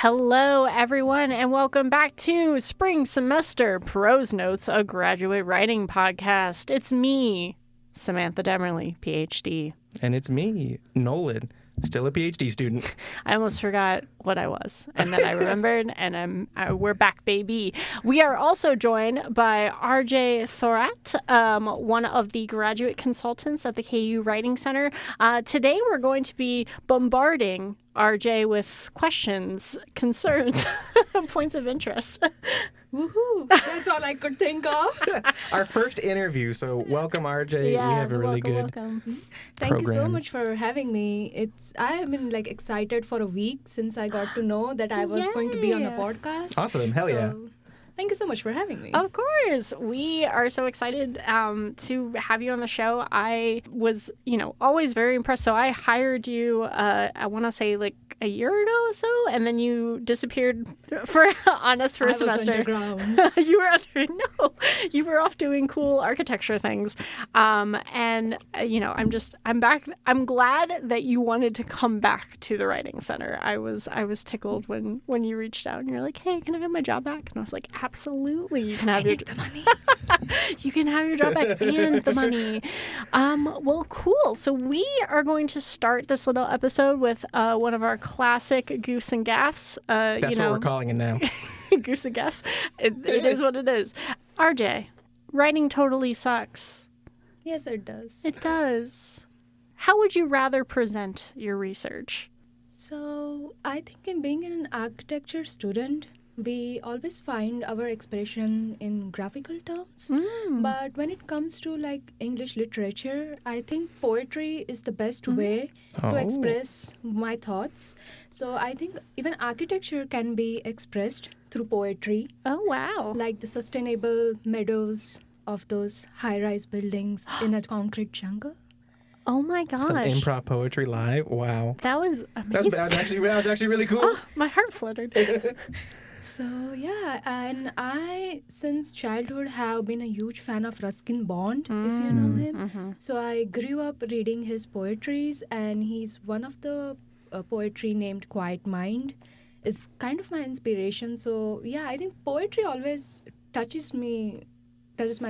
Hello, everyone, and welcome back to Spring Semester Prose Notes, a graduate writing podcast. It's me, Samantha Demerly, PhD. And it's me, Nolan, still a PhD student. I almost forgot what I was, and then I remembered, and we're back, baby. We are also joined by RJ Thorat, one of the graduate consultants at the KU Writing Center. Today, we're going to be bombarding RJ with questions, concerns, points of interest. Woohoo! That's all I could think of. Our first interview, so welcome, RJ. Yeah, we have a really good welcome. Thank you so program. much for having me. I have been excited for a week since I got to know that I was going to be on a Yay. podcast. Awesome. Hell yeah. Thank you so much for having me. Of course. We are so excited to have you on the show. I was, always very impressed. So I hired you, I want to say a year ago or so, and then you disappeared on us for a semester. Was underground. You were off doing cool architecture things. I'm back. I'm glad that you wanted to come back to the Writing Center. I was tickled when you reached out and you're like, hey, can I have my job back? And I was like, absolutely, you can have the money. You can have your job back and the money. Well, cool. So we are going to start this little episode with one of our classic goofs and gaffs. That's what we're calling it now. Goofs and gaffs. It is what it is. RJ, writing totally sucks. Yes, it does. It does. How would you rather present your research? So I think in being an architecture student, we always find our expression in graphical terms. But when it comes to English literature, I think poetry is the best way to express my thoughts. So I think even architecture can be expressed through poetry. Oh, wow. Like the sustainable meadows of those high-rise buildings in a concrete jungle. Oh, my gosh. Some improv poetry live. Wow. That was amazing. That was actually really cool. Oh, my heart fluttered. So, yeah, and I, since childhood, have been a huge fan of Ruskin Bond, if you know him. Mm-hmm. So I grew up reading his poetries, and he's one of the poetry named Quiet Mind. It's kind of my inspiration. So, yeah, I think poetry always touches my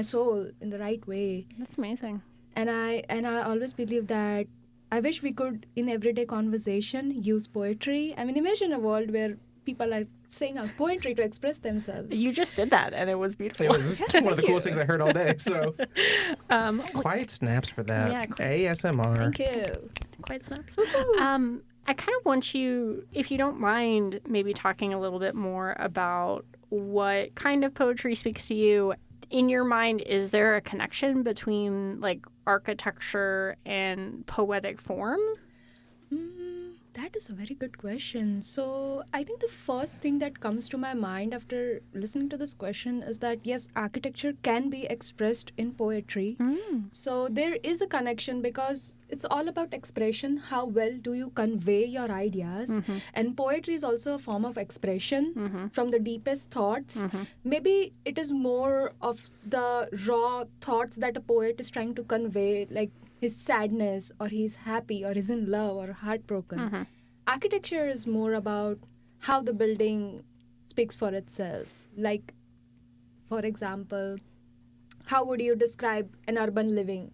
soul in the right way. That's amazing. And I always believe that I wish we could, in everyday conversation, use poetry. I mean, imagine a world where people are saying out poetry to express themselves. You just did that, and it was beautiful. It was one of the coolest things I heard all day. So, quiet snaps for that. Yeah, ASMR. Thank you. Quite snaps. I kind of want you, if you don't mind, maybe talking a little bit more about what kind of poetry speaks to you. In your mind, is there a connection between architecture and poetic forms? That is a very good question. So I think the first thing that comes to my mind after listening to this question is that, yes, architecture can be expressed in poetry. So there is a connection because it's all about expression. How well do you convey your ideas? And poetry is also a form of expression from the deepest thoughts. Maybe it is more of the raw thoughts that a poet is trying to convey, like his sadness, or he's happy, or he's in love, or heartbroken. Architecture is more about how the building speaks for itself. Like, for example, how would you describe an urban living?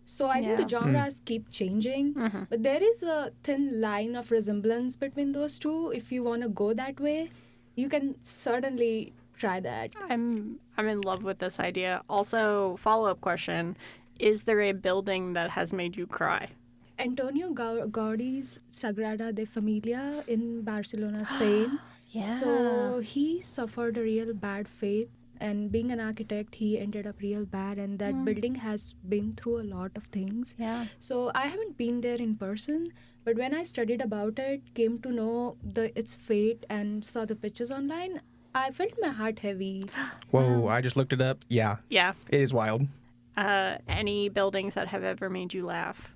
So I think the genres keep changing, but there is a thin line of resemblance between those two. If you want to go that way, you can certainly try that. I'm in love with this idea. Also, follow-up question. Is there a building that has made you cry? Antonio Gaudi's Sagrada de Familia in Barcelona, Spain. So he suffered a real bad fate, and being an architect, he ended up real bad, and that building has been through a lot of things. So I haven't been there in person, but when I studied about it, came to know its fate, and saw the pictures online, I felt my heart heavy. Whoa, I just looked it up. Yeah. Yeah. It is wild. Any buildings that have ever made you laugh?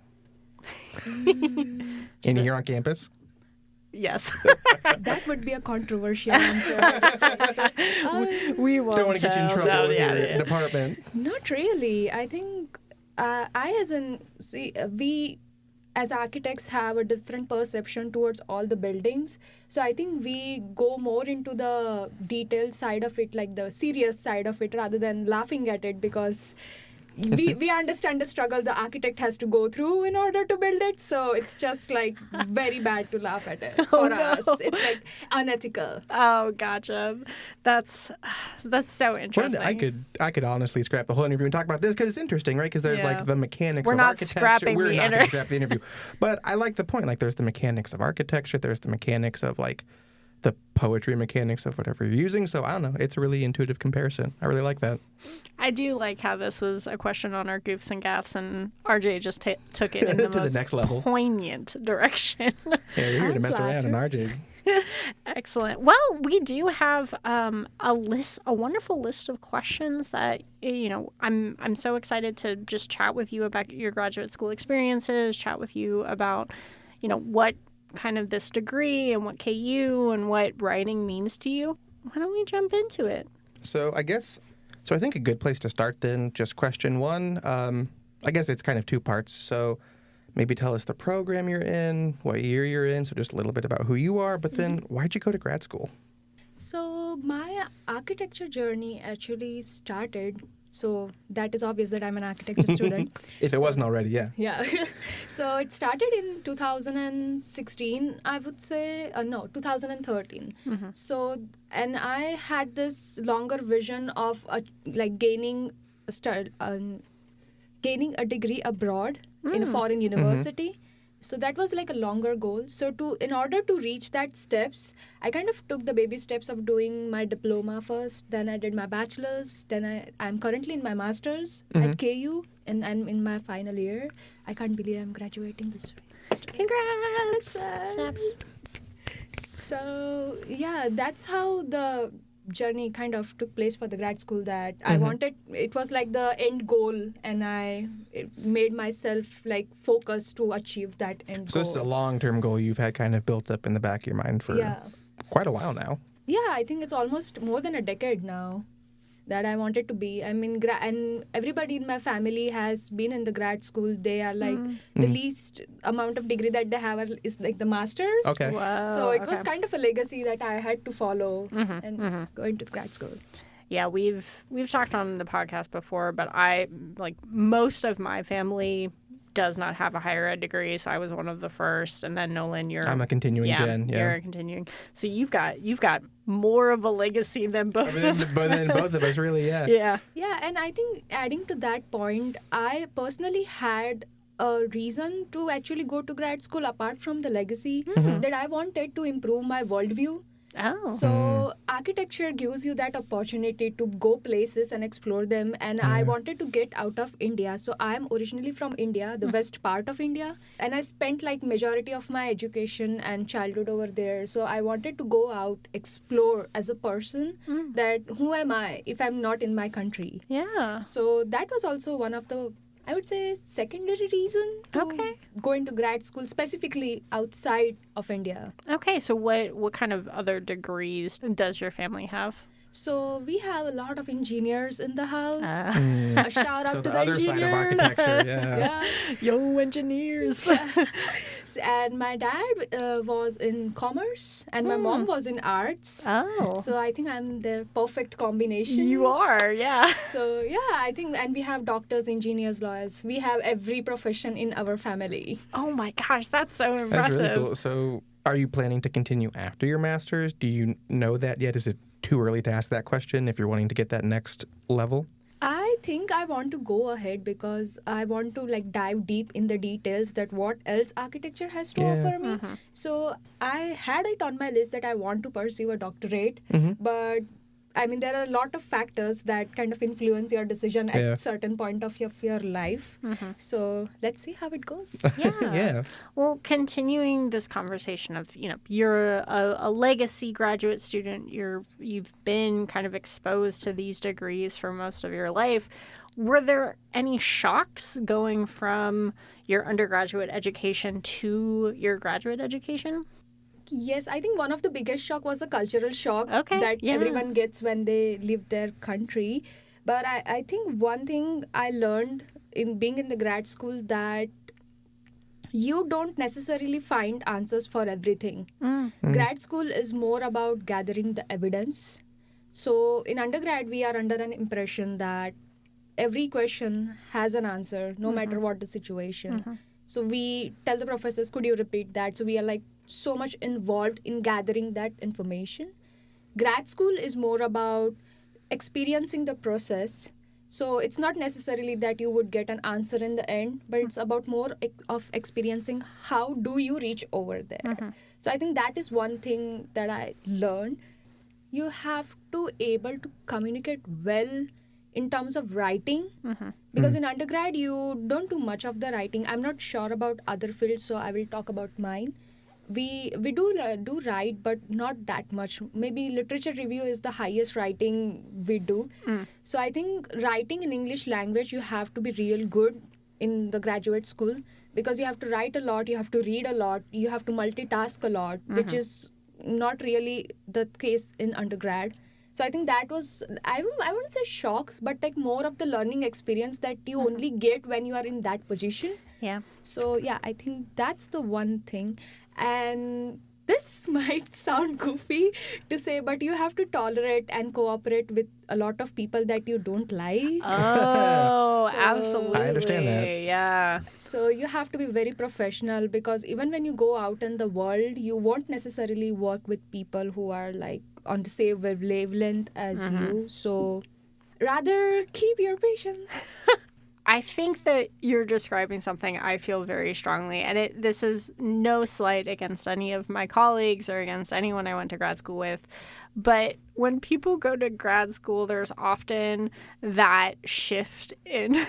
In here on campus? Yes. That would be a controversial answer. We won't Don't want to get you in trouble with your yeah. department. Not really. I think as architects have a different perception towards all the buildings. So I think we go more into the detailed side of it, like the serious side of it, rather than laughing at it, because we understand the struggle the architect has to go through in order to build it. So it's just like very bad to laugh at it for us. It's like unethical. Oh, gotcha. That's so interesting. I could honestly scrap the whole interview and talk about this because it's interesting, right? Because there's like the mechanics of architecture. We're not going to scrap the interview. But I like the point. Like there's the mechanics of architecture. There's the mechanics of like the poetry mechanics of whatever you're using. So I don't know. It's a really intuitive comparison. I really like that. I do like how this was a question on our goofs and gaffs, and RJ just took it in the most next level. Poignant direction. Yeah, we're here to mess around in RJ's. Excellent. Well, we do have a wonderful list of questions that I'm so excited to just chat with you about your graduate school experiences, chat with you about what kind of this degree and what KU and what writing means to you. Why don't we jump into it? So I think a good place to start then, just question one. I guess it's kind of two parts. So maybe tell us the program you're in, what year you're in, so just a little bit about who you are, but then why'd you go to grad school? So my architecture journey actually started, so that is obvious that I'm an architecture student. If it wasn't already, yeah. Yeah. So it started in 2016, I would say. No, 2013. Mm-hmm. So, and I had this longer vision of gaining a degree abroad in a foreign university. So that was like a longer goal. So in order to reach that steps, I kind of took the baby steps of doing my diploma first. Then I did my bachelor's. Then I'm currently in my master's at KU, and I'm in my final year. I can't believe I'm graduating this year. Congrats! Snaps. So yeah, that's how the journey kind of took place for the grad school that I wanted. It was like the end goal, and I made myself like focus to achieve that end goal. So this is a long-term goal you've had kind of built up in the back of your mind for quite a while now. Yeah, I think it's almost more than a decade now that I wanted to be. I mean, and everybody in my family has been in the grad school. They are like the least amount of degree that they have is like the master's. Okay. Wow, So it was kind of a legacy that I had to follow and go into grad school. Yeah, we've talked on the podcast before, but I like most of my family does not have a higher ed degree, so I was one of the first. And then Nolan, I'm a continuing gen. Yeah, you're a continuing. So you've got more of a legacy than both. But then both of us, really, yeah. Yeah. Yeah, and I think adding to that point, I personally had a reason to actually go to grad school apart from the legacy that I wanted to improve my worldview. Oh. So architecture gives you that opportunity to go places and explore them, and I wanted to get out of India. So I'm originally from India, the west part of India, and I spent like majority of my education and childhood over there. So I wanted to go out, explore as a person, that who am I if I'm not in my country? Yeah. So that was also one of the, I would say, secondary reason to go into grad school, specifically outside of India. Okay, so what kind of other degrees does your family have? So we have a lot of engineers in the house. A shout out to the other engineers. side of architecture, yeah. Yo, engineers. And my dad was in commerce, and my mom was in arts. Oh. So I think I'm the perfect combination. You are, yeah. So yeah, I think, and we have doctors, engineers, lawyers. We have every profession in our family. Oh my gosh, that's so impressive. That's really cool. So are you planning to continue after your master's? Do you know that yet? Is it too early to ask that question if you're wanting to get that next level? I think I want to go ahead because I want to like dive deep in the details that what else architecture has to offer me. So I had it on my list that I want to pursue a doctorate, but I mean, there are a lot of factors that kind of influence your decision at a certain point of your life. So let's see how it goes. Yeah. Well, continuing this conversation of, you're a legacy graduate student, you've been kind of exposed to these degrees for most of your life. Were there any shocks going from your undergraduate education to your graduate education? Yes, I think one of the biggest shock was a cultural shock that everyone gets when they leave their country. But I think one thing I learned in being in the grad school that you don't necessarily find answers for everything. Grad school is more about gathering the evidence. So in undergrad, we are under an impression that every question has an answer, no matter what the situation. So we tell the professors, could you repeat that? So we are like so much involved in gathering that information. Grad school is more about experiencing the process. So it's not necessarily that you would get an answer in the end, but it's about more of experiencing how do you reach over there. So I think that is one thing that I learned. You have to able to communicate well in terms of writing, because in undergrad you don't do much of the writing. I'm not sure about other fields, so I will talk about mine. We do write, but not that much. Maybe literature review is the highest writing we do. So I think writing in English language, you have to be real good in the graduate school, because you have to write a lot, you have to read a lot, you have to multitask a lot, which is not really the case in undergrad. So I think that was, I wouldn't say shocks, but like more of the learning experience that you only get when you are in that position. Yeah. So yeah, I think that's the one thing. And this might sound goofy to say, but you have to tolerate and cooperate with a lot of people that you don't like. Oh, absolutely. I understand that. Yeah. So you have to be very professional, because even when you go out in the world, you won't necessarily work with people who are like on the same wavelength as you. So rather keep your patience. I think that you're describing something I feel very strongly, and this is no slight against any of my colleagues or against anyone I went to grad school with, but when people go to grad school, there's often that shift in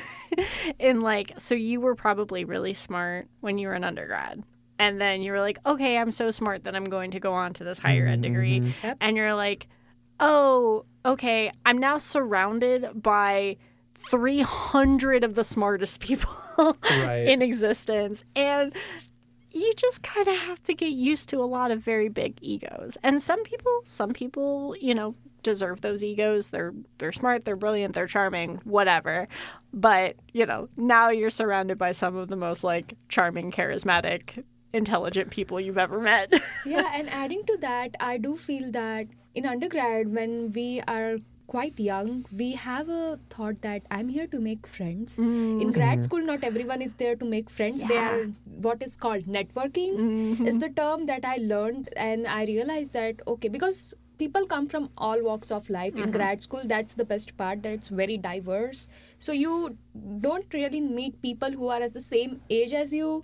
like, so you were probably really smart when you were an undergrad, and then you were like, okay, I'm so smart that I'm going to go on to this higher ed degree, and you're like, oh, okay, I'm now surrounded by 300 of the smartest people in existence. And you just kind of have to get used to a lot of very big egos. And some people, you know, deserve those egos. They're smart, they're brilliant, they're charming, whatever. But, you know, now you're surrounded by some of the most like charming, charismatic, intelligent people you've ever met. Yeah, and adding to that, I do feel that in undergrad, when we are quite young, we have a thought that I'm here to make friends. In grad school, not everyone is there to make friends. They are what is called networking is the term that I learned, and I realized that, okay, because people come from all walks of life in grad school, that's the best part, that it's very diverse. So you don't really meet people who are as the same age as you.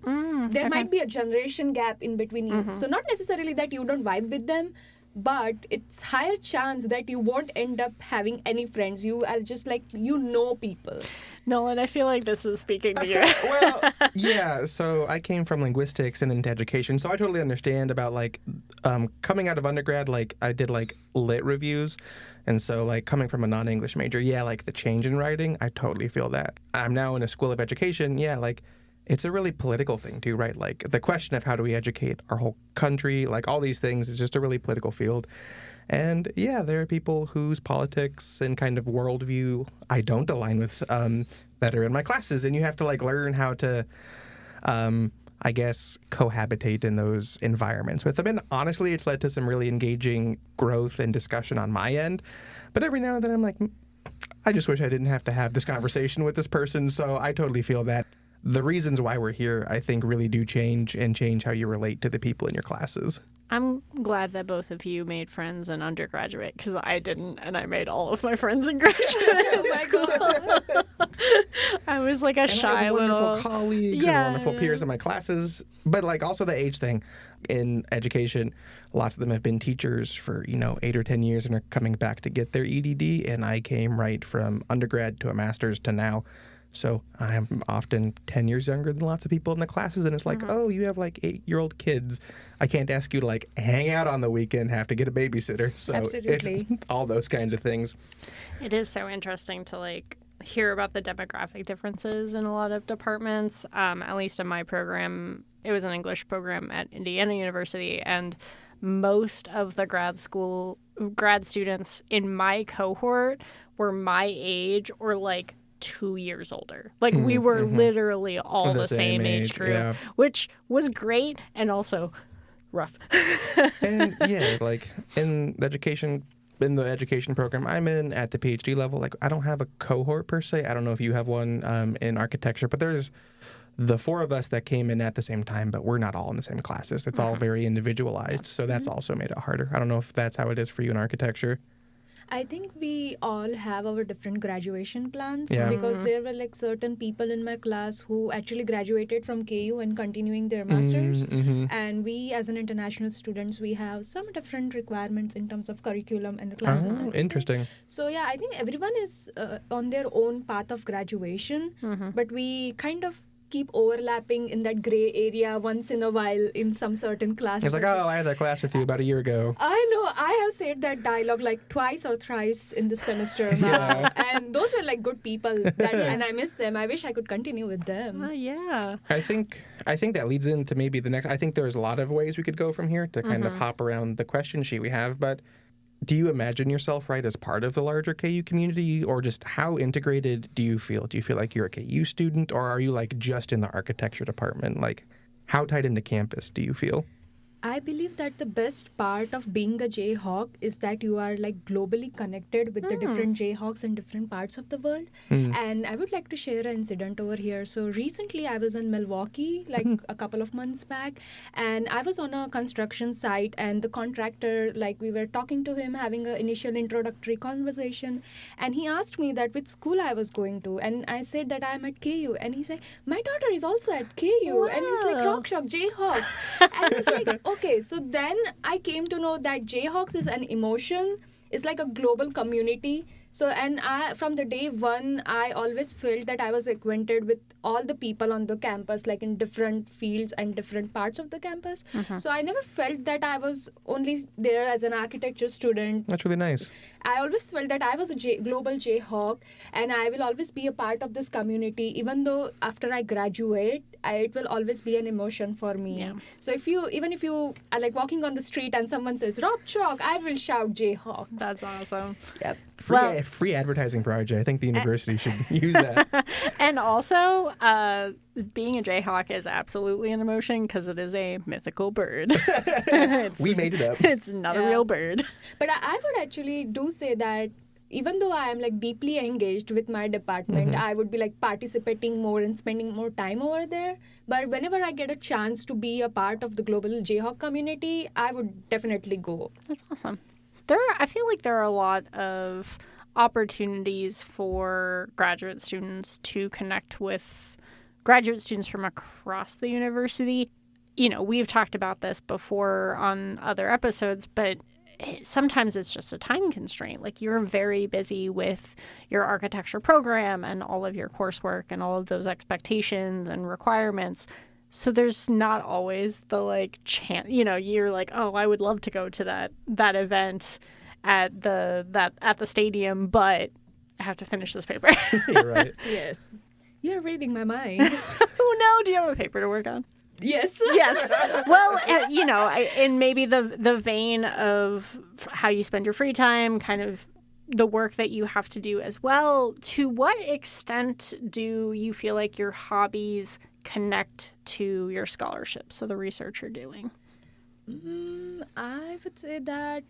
There might be a generation gap in between you. So not necessarily that you don't vibe with them, but it's higher chance that you won't end up having any friends. You are just like, you know, people. Nolan, I feel like this is speaking to you. Well, yeah, so I came from linguistics and into education, so I totally understand about, like, coming out of undergrad, like, I did, like, lit reviews, and so, like, coming from a non-English major, yeah, like, the change in writing, I totally feel that. I'm now in a school of education, yeah, like, it's a really political thing, too, right? Like, the question of how do we educate our whole country, like, all these things is just a really political field. And, yeah, there are people whose politics and kind of worldview I don't align with that are in my classes. And you have to, like, learn how to, I guess, cohabitate in those environments with them. And honestly, it's led to some really engaging growth and discussion on my end. But every now and then I'm like, I just wish I didn't have to have this conversation with this person. So I totally feel that. The reasons why we're here, I think, really do change how you relate to the people in your classes. I'm glad that both of you made friends in undergraduate, because I didn't, and I made all of my friends in graduate school. I was like a shy little... I have wonderful colleagues and wonderful peers in my classes, but like also the age thing in education, lots of them have been teachers for, 8 or 10 years and are coming back to get their EDD, and I came right from undergrad to a master's to now. So I'm often 10 years younger than lots of people in the classes, and it's like, oh, you have like 8-year-old kids. I can't ask you to like hang out on the weekend, have to get a babysitter. So absolutely. It's all those kinds of things. It is so interesting to like hear about the demographic differences in a lot of departments. At least in my program, it was an English program at Indiana University, and most of the grad students in my cohort were my age or like 2 years older. Like we were literally all the same age group, which was great and also rough. And yeah, like in the education program I'm in at the PhD level, like I don't have a cohort per se. I don't know if you have one in architecture, but there's the 4 of us that came in at the same time, but we're not all in the same classes. It's all very individualized, so that's also made it harder. I don't know if that's how it is for you in architecture. I think we all have our different graduation plans because there were like certain people in my class who actually graduated from KU and continuing their masters. And we as an international students, we have some different requirements in terms of curriculum and the classes. Oh, interesting. So yeah, I think everyone is on their own path of graduation, but we kind of keep overlapping in that gray area once in a while in some certain classes. It's like, oh, I had that class with you about a year ago. I know. I have said that dialogue like twice or thrice in this semester now. And those were like good people. And I miss them. I wish I could continue with them. Yeah. I think that leads into maybe the next. I think there's a lot of ways we could go from here to kind of hop around the question sheet we have. But do you imagine yourself, right, as part of the larger KU community, or just how integrated do you feel? Do you feel like you're a KU student, or are you like just in the architecture department? Like, how tied into campus do you feel? I believe that the best part of being a Jayhawk is that you are like globally connected with the different Jayhawks in different parts of the world. And I would like to share an incident over here. So recently I was in Milwaukee like a couple of months back, and I was on a construction site, and the contractor, like we were talking to him, having an initial introductory conversation, and he asked me that which school I was going to, and I said that I'm at KU, and he said, my daughter is also at KU, and he's like, Rock Shock Jayhawks. And it's like, okay, so then I came to know that Jayhawks is an emotion. It's like a global community. So, and from the day one, I always felt that I was acquainted with all the people on the campus, like in different fields and different parts of the campus. So I never felt that I was only there as an architecture student. That's really nice. I always felt that I was a global Jayhawk, and I will always be a part of this community, even though after I graduate, it will always be an emotion for me. Yeah. So even if you are like walking on the street and someone says, Rock Chalk, I will shout Jayhawks. That's awesome. Yep. Free advertising for RJ. I think the university should use that. And also, being a Jayhawk is absolutely an emotion because it is a mythical bird. We made it up. It's not a real bird. But I would actually do say that even though I am like deeply engaged with my department, I would be like participating more and spending more time over there. But whenever I get a chance to be a part of the Global Jayhawk community, I would definitely go. That's awesome. I feel like there are a lot of opportunities for graduate students to connect with graduate students from across the university. You know, we've talked about this before on other episodes, but sometimes it's just a time constraint. Like you're very busy with your architecture program and all of your coursework and all of those expectations and requirements. So there's not always the like chance, you know, you're like, oh, I would love to go to that event at the stadium, but I have to finish this paper. You're right. Yes. You're reading my mind. Oh no, do you have a paper to work on? Yes. Yes. Well, you know, in maybe the vein of how you spend your free time, kind of the work that you have to do as well, to what extent do you feel like your hobbies connect to your scholarship, so the research you're doing? I would say that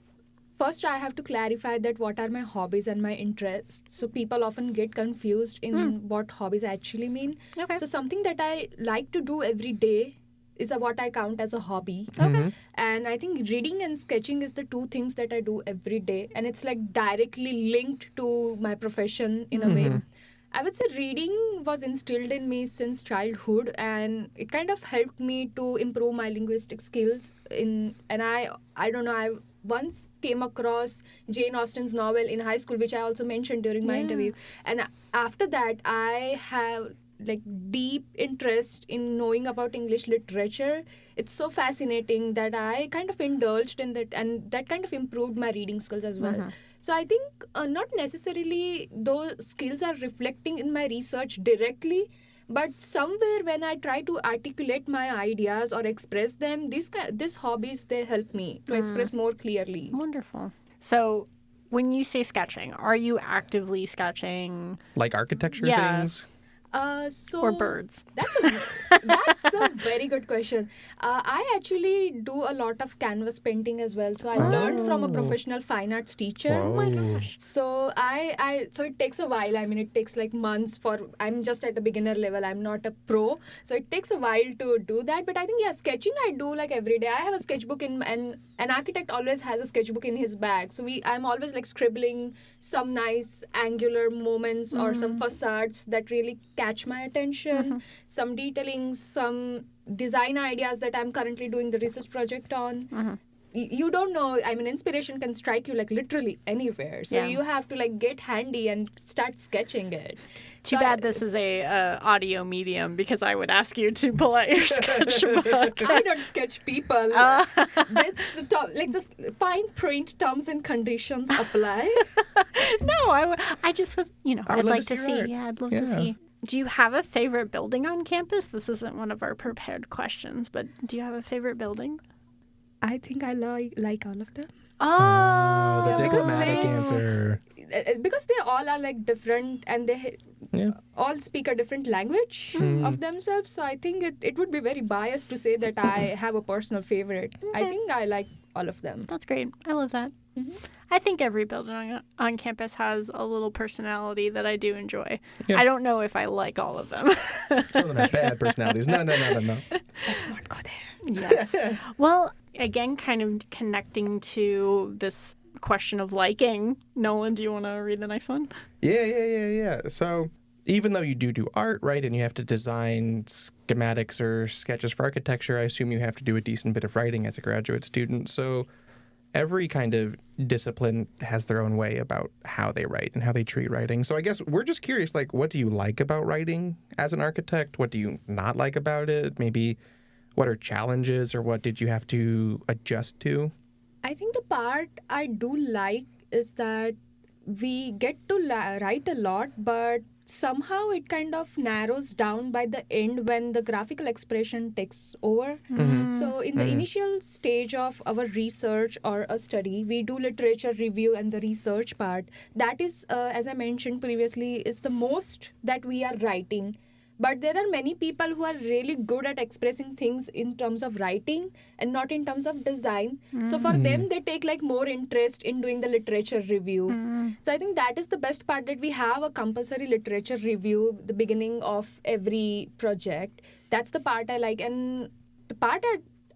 first I have to clarify that what are my hobbies and my interests. So people often get confused in what hobbies actually mean. Okay. So something that I like to do every day is what I count as a hobby. Okay. And I think reading and sketching is the two things that I do every day. And it's like directly linked to my profession in a way. I would say reading was instilled in me since childhood, and it kind of helped me to improve my linguistic skills. And I don't know, I once came across Jane Austen's novel in high school, which I also mentioned during my interview. And after that, I have like deep interest in knowing about English literature. It's so fascinating that I kind of indulged in that, and that kind of improved my reading skills as well. So I think not necessarily those skills are reflecting in my research directly, but somewhere when I try to articulate my ideas or express them, these hobbies, they help me to express more clearly. Wonderful. So When you say sketching, are you actively sketching? Like architecture things? Or birds? That's a very good question. I actually do a lot of canvas painting as well. So I learned from a professional fine arts teacher. Oh my gosh. So so it takes a while. I mean, it takes like months I'm just at a beginner level. I'm not a pro. So it takes a while to do that. But I think, sketching I do like every day. I have a sketchbook and an architect always has a sketchbook in his bag. So I'm always like scribbling some nice angular moments or some facades that really catch my attention, some detailing, some design ideas that I'm currently doing the research project on. You don't know, I mean, inspiration can strike you like literally anywhere. So you have to like get handy and start sketching it. Too bad this is a audio medium, because I would ask you to pull out your sketchbook. I don't sketch people. Like this fine print terms and conditions apply. No, I just would, I'd like to see. Art. Yeah, I'd love to see. Do you have a favorite building on campus? This isn't one of our prepared questions, but do you have a favorite building? I think I like all of them. Oh, the diplomatic answer. Because they all are like different, and they all speak a different language of themselves. So I think it would be very biased to say that I have a personal favorite. I think I like all of them. That's great. I love that. I think every building on campus has a little personality that I do enjoy. I don't know if I like all of them. Some of them have bad personalities. No. Let's not go there. Yes. Well, again, kind of connecting to this question of liking. Nolan, do you want to read the next one? Yeah. So even though you do art, right, and you have to design schematics or sketches for architecture, I assume you have to do a decent bit of writing as a graduate student. So every kind of discipline has their own way about how they write and how they treat writing. So I guess we're just curious, like, what do you like about writing as an architect? What do you not like about it? Maybe what are challenges, or what did you have to adjust to? I think the part I do like is that we get to write a lot, but somehow it kind of narrows down by the end when the graphical expression takes over. So in the initial stage of our research or a study, we do literature review and the research part. That is, as I mentioned previously, is the most that we are writing. But there are many people who are really good at expressing things in terms of writing and not in terms of design. So for them, they take like more interest in doing the literature review. So I think that is the best part, that we have a compulsory literature review the beginning of every project. That's the part I like. And the part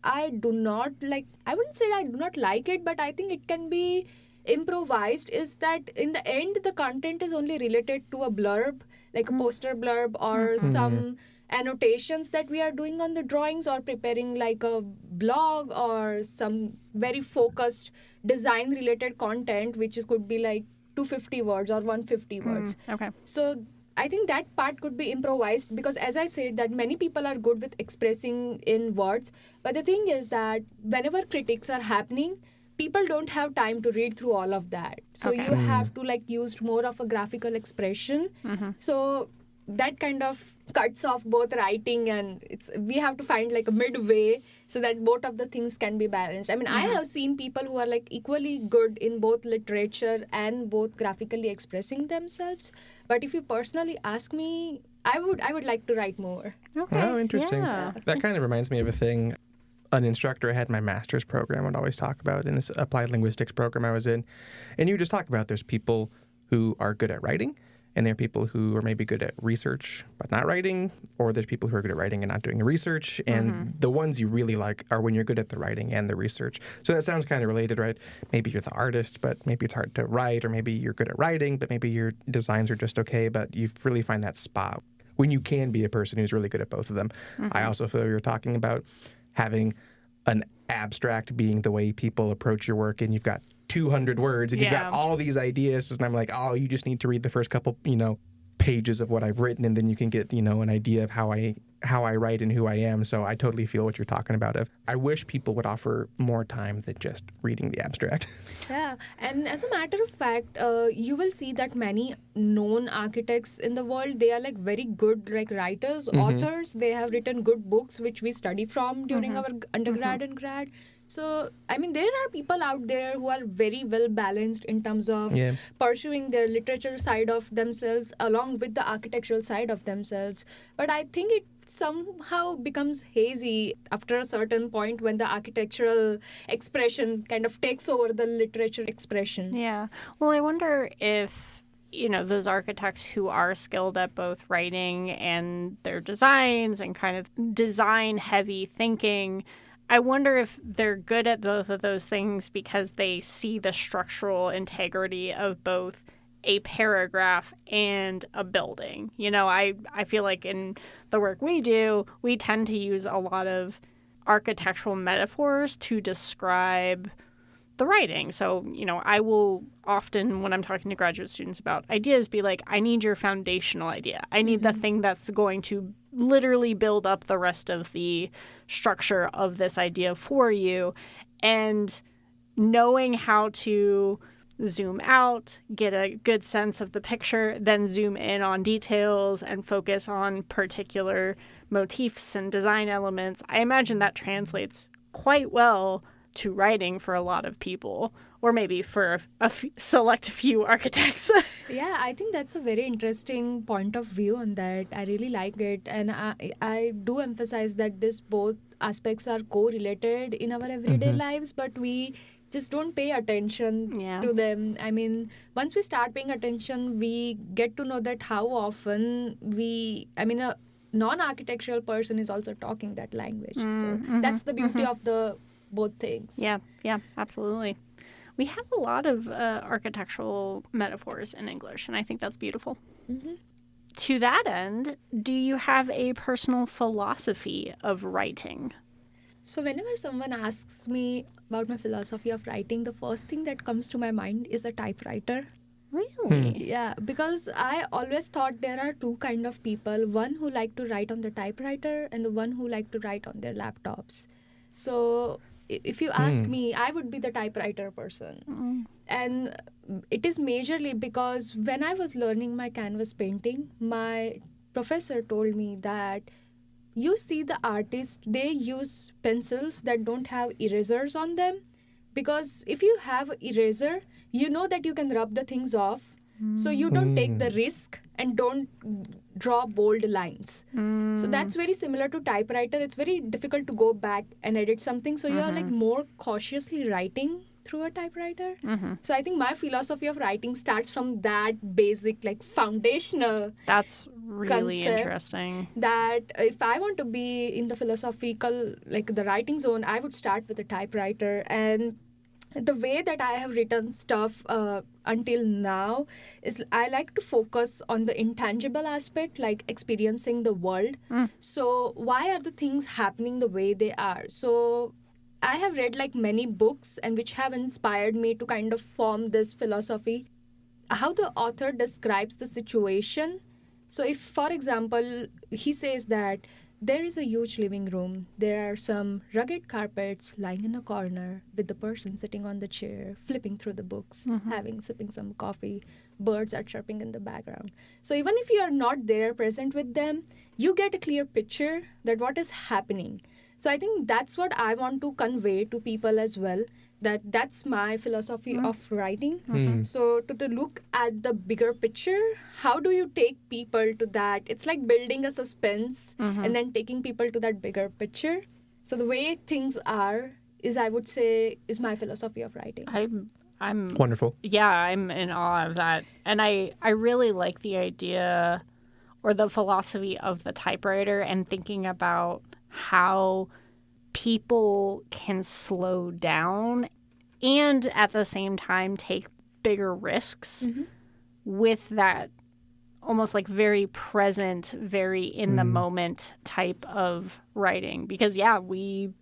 I do not like, I wouldn't say I do not like it, but I think it can be improvised, is that in the end, the content is only related to a blurb, like a poster blurb or some annotations that we are doing on the drawings, or preparing like a blog or some very focused design related content, which could be like 250 words or 150 words. Okay. So I think that part could be improvised, because as I said, that many people are good with expressing in words. But the thing is that whenever critiques are happening, people don't have time to read through all of that. So you have to like use more of a graphical expression. So that kind of cuts off both writing, and we have to find like a midway so that both of the things can be balanced. I mean, I have seen people who are like equally good in both literature and both graphically expressing themselves. But if you personally ask me, I would like to write more. Okay. Oh, interesting. Yeah. That kind of reminds me of a thing an instructor I had in my master's program would always talk about in this applied linguistics program I was in. And you just talk about there's people who are good at writing, and there are people who are maybe good at research but not writing, or there's people who are good at writing and not doing the research. And the ones you really like are when you're good at the writing and the research. So that sounds kind of related, right? Maybe you're the artist, but maybe it's hard to write, or maybe you're good at writing, but maybe your designs are just okay, but you really find that spot when you can be a person who's really good at both of them. I also feel you're talking about having an abstract being the way people approach your work, and you've got 200 words and you've got all these ideas, and I'm like, oh, you just need to read the first couple, pages of what I've written, and then you can get, an idea of how how I write and who I am. So I totally feel what you're talking about. I wish people would offer more time than just reading the abstract. Yeah, and as a matter of fact, you will see that many known architects in the world, they are like very good like writers, authors. They have written good books which we study from during our undergrad and grad. So, I mean, there are people out there who are very well balanced in terms of pursuing their literature side of themselves along with the architectural side of themselves. But I think it somehow becomes hazy after a certain point when the architectural expression kind of takes over the literature expression. Yeah. Well, I wonder if, you know, those architects who are skilled at both writing and their designs and kind of design heavy thinking, I wonder if they're good at both of those things because they see the structural integrity of both a paragraph and a building. You know, I feel like in the work we do, we tend to use a lot of architectural metaphors to describe the writing. So, you know, I will often, when I'm talking to graduate students about ideas, be like, I need your foundational idea. I need the thing that's going to literally build up the rest of the structure of this idea for you. And knowing how to zoom out, get a good sense of the picture, then zoom in on details and focus on particular motifs and design elements, I imagine that translates quite well to writing for a lot of people, or maybe for a select few architects. Yeah, I think that's a very interesting point of view on that. I really like it. And I do emphasize that this both aspects are correlated in our everyday lives, but we just don't pay attention to them. I mean, once we start paying attention, we get to know that how often a non-architectural person is also talking that language. So that's the beauty of the both things. Yeah, absolutely. We have a lot of architectural metaphors in English, and I think that's beautiful. To that end, do you have a personal philosophy of writing? So whenever someone asks me about my philosophy of writing, the first thing that comes to my mind is a typewriter. Really? Yeah, because I always thought there are two kind of people, one who like to write on the typewriter and the one who like to write on their laptops. So if you ask me, I would be the typewriter person. And it is majorly because when I was learning my canvas painting, my professor told me that you see the artists, they use pencils that don't have erasers on them. Because if you have eraser, you know that you can rub the things off. So you don't take the risk and don't draw bold lines. So that's very similar to typewriter. It's very difficult to go back and edit something. So you're like more cautiously writing through a typewriter. So I think my philosophy of writing starts from that basic, like foundational That's really concept, interesting. that if I want to be in the philosophical, like the writing zone, I would start with a typewriter. And the way that I have written stuff until now is I like to focus on the intangible aspect, like experiencing the world. So why are the things happening the way they are? So I have read like many books and which have inspired me to kind of form this philosophy. How the author describes the situation. So if, for example, he says that there is a huge living room. There are some rugged carpets lying in a corner with the person sitting on the chair, flipping through the books, sipping some coffee. Birds are chirping in the background. So even if you are not there present with them, you get a clear picture that what is happening. So I think that's what I want to convey to people as well, that's my philosophy of writing. So to look at the bigger picture, how do you take people to that? It's like building a suspense and then taking people to that bigger picture. So the way things are is, I would say, is my philosophy of writing. I'm wonderful. Yeah, I'm in awe of that. And I really like the idea or the philosophy of the typewriter and thinking about how people can slow down and at the same time take bigger risks with that almost like very present, very in the moment type of writing. Because we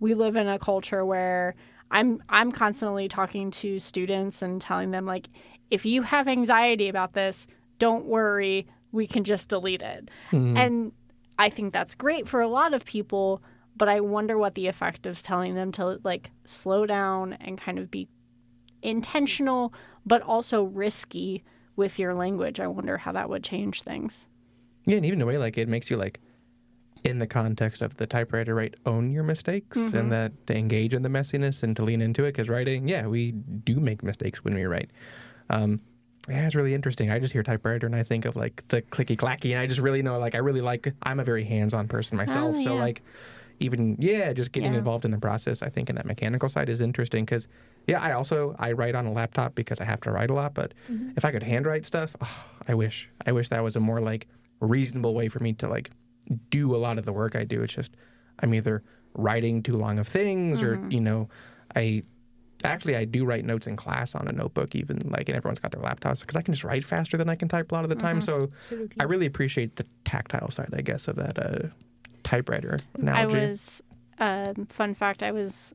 live in a culture where I'm constantly talking to students and telling them, like, if you have anxiety about this, don't worry, we can just delete it. And I think that's great for a lot of people, but I wonder what the effect of telling them to like slow down and kind of be intentional, but also risky with your language. I wonder how that would change things. Yeah, and even in a way, like, it makes you, like, in the context of the typewriter, right, own your mistakes and that to engage in the messiness and to lean into it. Because writing, yeah, we do make mistakes when we write. Yeah, it's really interesting. I just hear typewriter and I think of, like, the clicky-clacky, and I just really know, like, I'm a very hands-on person myself. Oh, yeah. So, like, even, just getting involved in the process, I think, in that mechanical side is interesting. Because, I write on a laptop because I have to write a lot. But if I could handwrite stuff, I wish that was a more, like, reasonable way for me to, like, do a lot of the work I do. It's just I'm either writing too long of things or, I do write notes in class on a notebook, even, like, and everyone's got their laptops because I can just write faster than I can type a lot of the time. So Absolutely. I really appreciate the tactile side, I guess, of that typewriter analogy. Fun fact, I was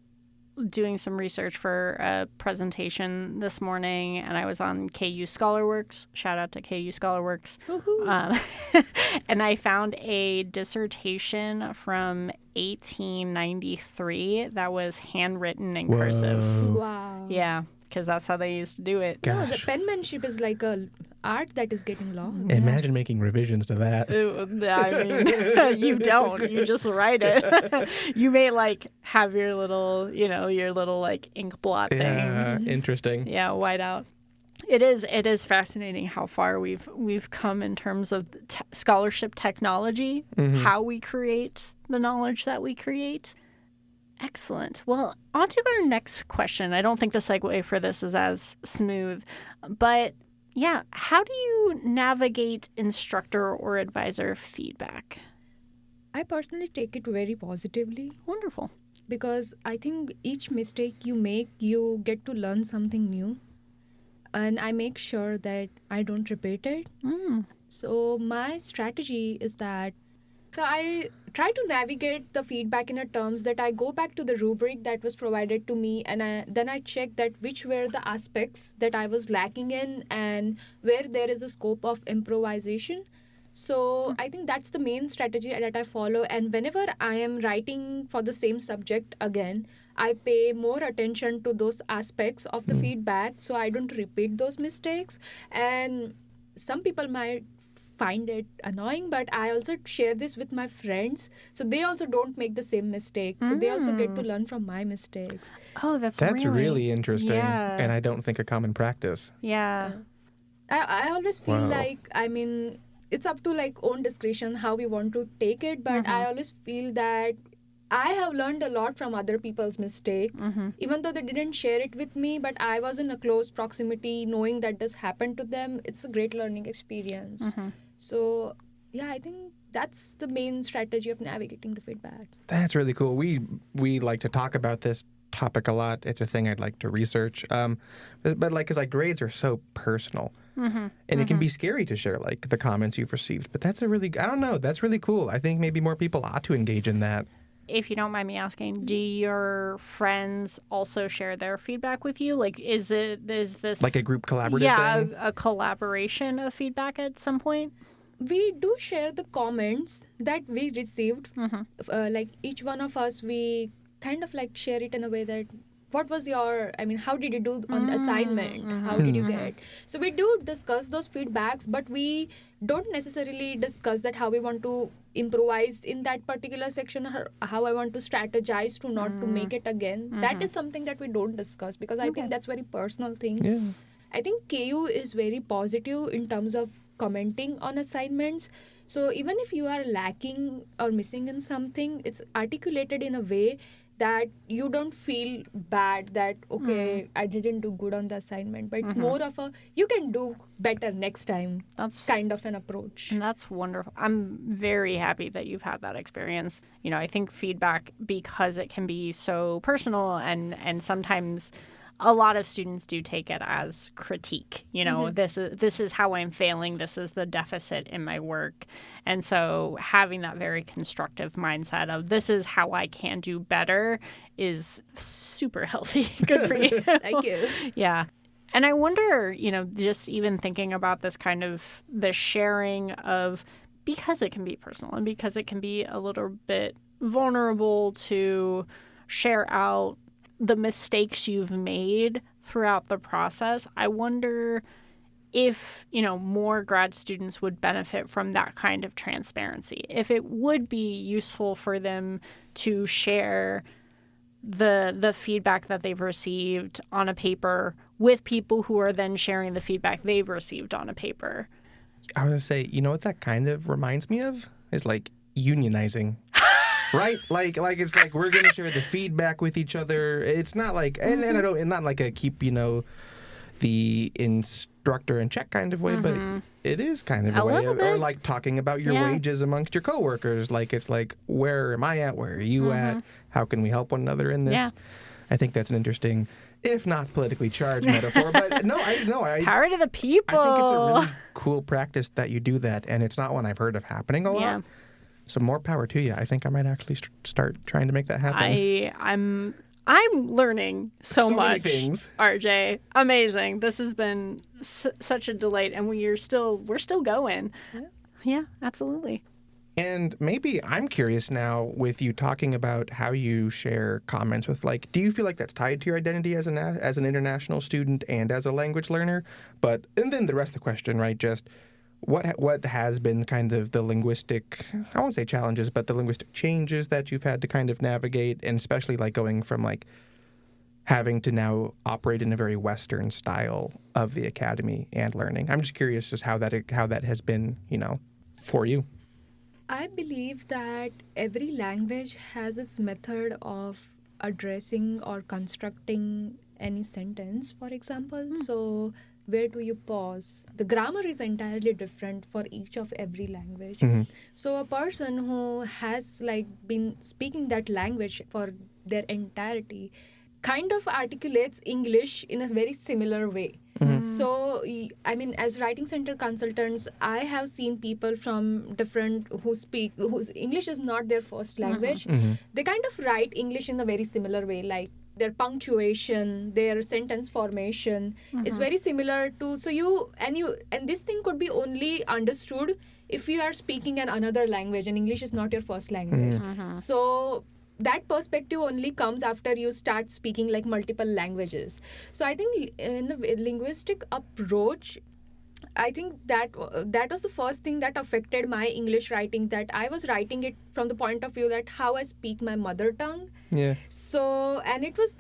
doing some research for a presentation this morning, and I was on KU ScholarWorks. Shout out to KU ScholarWorks. And I found a dissertation from 1893 that was handwritten in cursive. Wow. Yeah, because that's how they used to do it. No, the penmanship is like a art that is getting lost. Imagine making revisions to that. I mean, you don't. You just write it. You may, like, have your little, like, ink blot thing. Yeah, interesting. Yeah, whiteout. It is fascinating how far we've come in terms of scholarship technology, how we create the knowledge that we create. Excellent. Well, on to our next question. I don't think the segue for this is as smooth, but yeah, how do you navigate instructor or advisor feedback? I personally take it very positively. Wonderful. Because I think each mistake you make, you get to learn something new. And I make sure that I don't repeat it. So my strategy is that I try to navigate the feedback in a terms that I go back to the rubric that was provided to me, and then I check that which were the aspects that I was lacking in and where there is a scope of improvisation. So I think that's the main strategy that I follow. And whenever I am writing for the same subject again, I pay more attention to those aspects of the feedback so I don't repeat those mistakes. And some people might find it annoying, but I also share this with my friends so they also don't make the same mistakes. So they also get to learn from my mistakes. Oh, that's really interesting. Yeah. And I don't think a common practice. Yeah. I always feel like, I mean, it's up to, like, own discretion how we want to take it, but I always feel that I have learned a lot from other people's mistake, even though they didn't share it with me, but I was in a close proximity knowing that this happened to them. It's a great learning experience. So, yeah, I think that's the main strategy of navigating the feedback. That's really cool. We like to talk about this topic a lot. It's a thing I'd like to research. But like, because, like, grades are so personal. And it can be scary to share, like, the comments you've received. But that's that's really cool. I think maybe more people ought to engage in that. If you don't mind me asking, do your friends also share their feedback with you? Like, is this like a group collaborative thing? A collaboration of feedback at some point? We do share the comments that we received. Like, each one of us, we kind of, like, share it in a way that, what was your, how did you do on the assignment? How did you get? So we do discuss those feedbacks, but we don't necessarily discuss that how we want to improvise in that particular section, or how I want to strategize to not to make it again. That is something that we don't discuss because I think that's very personal thing. Yeah. I think KU is very positive in terms of commenting on assignments. So even if you are lacking or missing in something, it's articulated in a way that you don't feel bad that, okay, I didn't do good on the assignment. But it's more of a, you can do better next time. That's kind of an approach. And that's wonderful. I'm very happy that you've had that experience. I think feedback, because it can be so personal and sometimes a lot of students do take it as critique. This is how I'm failing. This is the deficit in my work. And so having that very constructive mindset of this is how I can do better is super healthy. Good for you. Thank you. Yeah. And I wonder, just even thinking about this kind of the sharing of because it can be personal and because it can be a little bit vulnerable to share out the mistakes you've made throughout the process, I wonder if, more grad students would benefit from that kind of transparency. If it would be useful for them to share the feedback that they've received on a paper with people who are then sharing the feedback they've received on a paper. I was going to say, what that kind of reminds me of is like unionizing. Right? Like it's like we're going to share the feedback with each other. It's not like, and I don't, not like a keep, the instructor in check kind of way, but it is kind of a way of, or like talking about your wages amongst your coworkers. Like, it's like, where am I at? Where are you at? How can we help one another in this? Yeah. I think that's an interesting, if not politically charged metaphor, but I power to the people. I think it's a really cool practice that you do that, and it's not one I've heard of happening a lot. Yeah. So more power to you. I think I might actually start trying to make that happen. I'm learning so much, many things. RJ. Amazing. This has been such a delight, and we're still going. Yeah, absolutely. And maybe I'm curious now with you talking about how you share comments with, do you feel like that's tied to your identity as an international student and as a language learner? And then the rest of the question, right? Just what has been kind of the linguistic, I won't say challenges, but the linguistic changes that you've had to kind of navigate, and especially going from having to now operate in a very Western style of the academy and learning. I'm just curious just how that has been, for you. I believe that every language has its method of addressing or constructing any sentence, for example. So where do you pause? The grammar is entirely different for each of every language. So a person who has been speaking that language for their entirety kind of articulates English in a very similar way. So, as writing center consultants, I have seen people from whose English is not their first language. They kind of write English in a very similar way, their punctuation, their sentence formation is very similar to, and this thing could be only understood if you are speaking another language and English is not your first language. So that perspective only comes after you start speaking multiple languages. So I think in the linguistic approach, I think that was the first thing that affected my English writing, that I was writing it from the point of view that how I speak my mother tongue. Yeah. So, and it was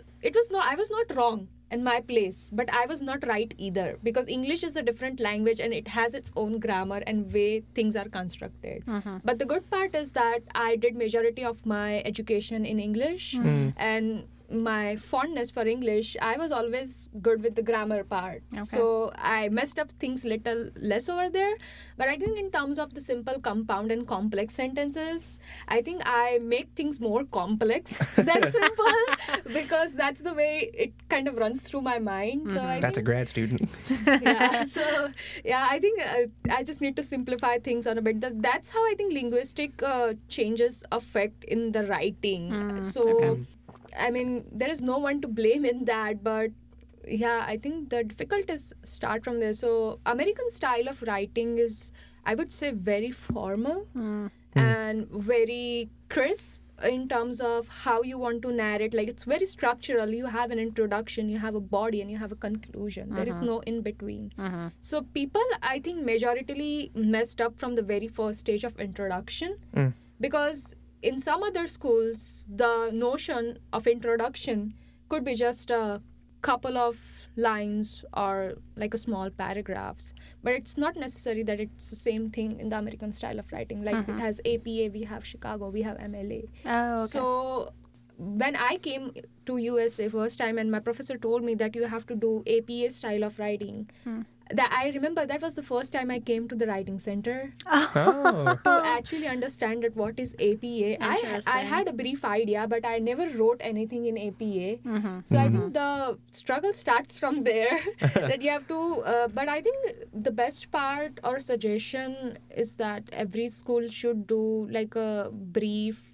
not, I was not wrong in my place, but I was not right either, because English is a different language and it has its own grammar and way things are constructed. But the good part is that I did majority of my education in English, and my fondness for English, I was always good with the grammar part. Okay. So I messed up things little less over there. But I think in terms of the simple, compound and complex sentences, I think I make things more complex than simple, because that's the way it kind of runs through my mind. So that's a grad student. I think I just need to simplify things on a bit. That's how I think linguistic changes affect in the writing. There is no one to blame in that, but I think the difficulties start from there. So American style of writing is, I would say, very formal and very crisp in terms of how you want to narrate. It's very structural. You have an introduction, you have a body, and you have a conclusion. There is no in between. So people, I think, majoritarily messed up from the very first stage of introduction, because in some other schools, the notion of introduction could be just a couple of lines or a small paragraphs. But it's not necessary that it's the same thing in the American style of writing. It has APA, we have Chicago, we have MLA. Oh, okay. So when I came to USA first time and my professor told me that you have to do APA style of writing, that I remember that was the first time I came to the writing center to actually understand what is APA. I had a brief idea, but I never wrote anything in APA. So I think the struggle starts from there, that you have to, but I think the best part or suggestion is that every school should do a brief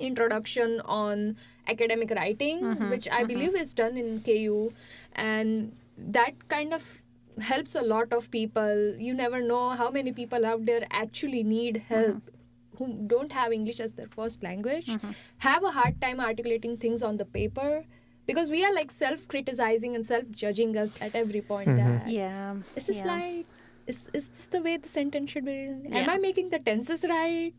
introduction on academic writing, which I believe is done in KU, and that kind of helps a lot of people. You never know how many people out there actually need help who don't have English as their first language, have a hard time articulating things on the paper, because we are like self-criticizing and self-judging us at every point. Is this right? Is this the way the sentence should be written? Am I making the tenses right?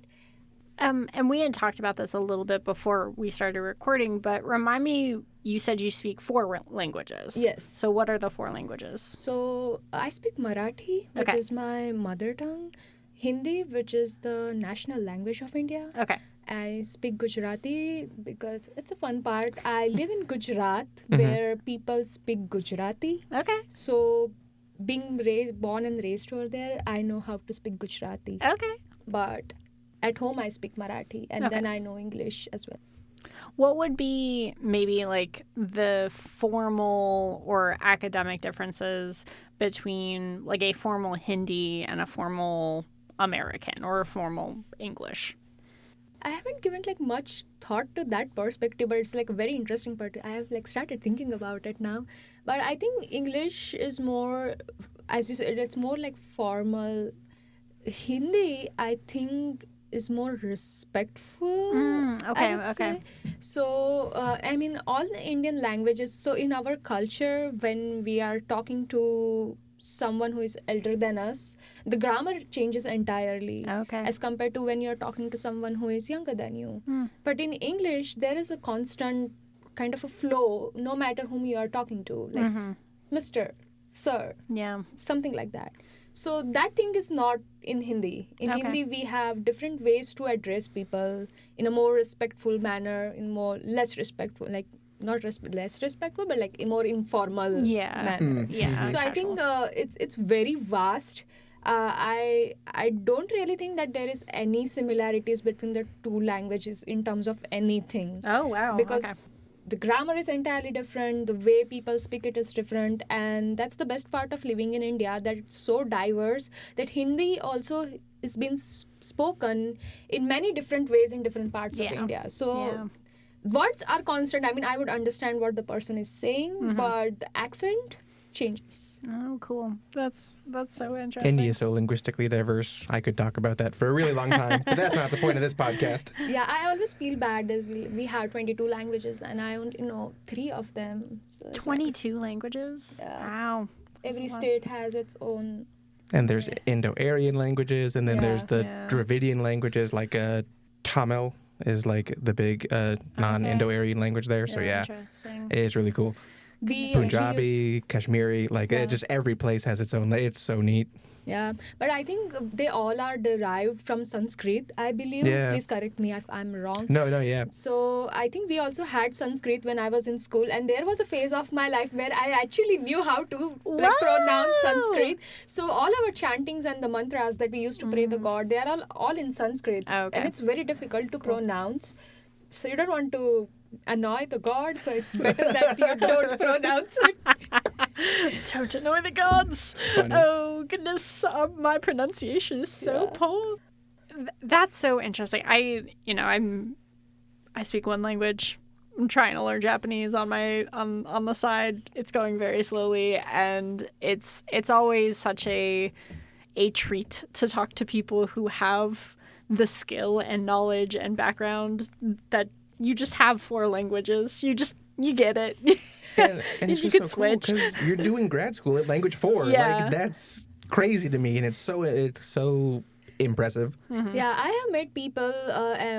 And we had talked about this a little bit before we started recording, but remind me, you said you speak 4 languages. Yes. So what are the 4 languages? So I speak Marathi, which is my mother tongue. Hindi, which is the national language of India. Okay. I speak Gujarati because it's a fun part. I live in Gujarat, where people speak Gujarati. Okay. So being born and raised over there, I know how to speak Gujarati. Okay. But at home, I speak Marathi, and then I know English as well. What would be maybe like the formal or academic differences between like a formal Hindi and a formal American or a formal English? I haven't given like much thought to that perspective, but it's like a very interesting part. I have like started thinking about it now. But I think English is more, as you said, it's more like formal. Hindi, I think, is more respectful. I would say. So, I mean, all the Indian languages, so in our culture, when we are talking to someone who is elder than us, the grammar changes entirely as compared to when you're talking to someone who is younger than you. But in English, there is a constant kind of a flow, no matter whom you are talking to, like Mr., Sir, something like that. So that thing is not in Hindi. In Hindi, we have different ways to address people in a more respectful manner, in more less respectful, like not less respectful, but like a more informal manner. So I think it's very vast. I don't really think that there is any similarities between the 2 languages in terms of anything. Oh, wow. Because the grammar is entirely different, the way people speak it is different, and that's the best part of living in India, that it's so diverse, that Hindi also is being spoken in many different ways in different parts of India. So words are constant. I mean, I would understand what the person is saying, but the accent changes. Oh, cool. That's so interesting. India is so linguistically diverse. I could talk about that for a really long time, but that's not the point of this podcast. Yeah, I always feel bad as we have 22 languages and I only know 3 of them. So 22 languages? Yeah. Wow. Every state has its own. And there's Indo-Aryan languages, and then there's the Dravidian languages, like Tamil is like the big non-Indo-Aryan language there. So it is really cool. Punjabi, Kashmiri, like just every place has its own. It's so neat. Yeah, but I think they all are derived from Sanskrit, I believe. Yeah. Please correct me if I'm wrong. No, So I think we also had Sanskrit when I was in school, and there was a phase of my life where I actually knew how to pronounce Sanskrit. So all our chantings and the mantras that we used to pray the God, they are all in Sanskrit. And it's very difficult to pronounce. So you don't want to annoy the God, so it's better that you don't pronounce it. Don't annoy the gods. Funny. Oh goodness, my pronunciation is so poor. That's so interesting. I speak 1 language. I'm trying to learn Japanese on the side. It's going very slowly, and it's always such a treat to talk to people who have the skill and knowledge and background that you just have 4 languages. You get it. And it's just so switch. Cool because you're doing grad school at language 4. Like that's crazy to me, and it's so impressive. Yeah, I have met people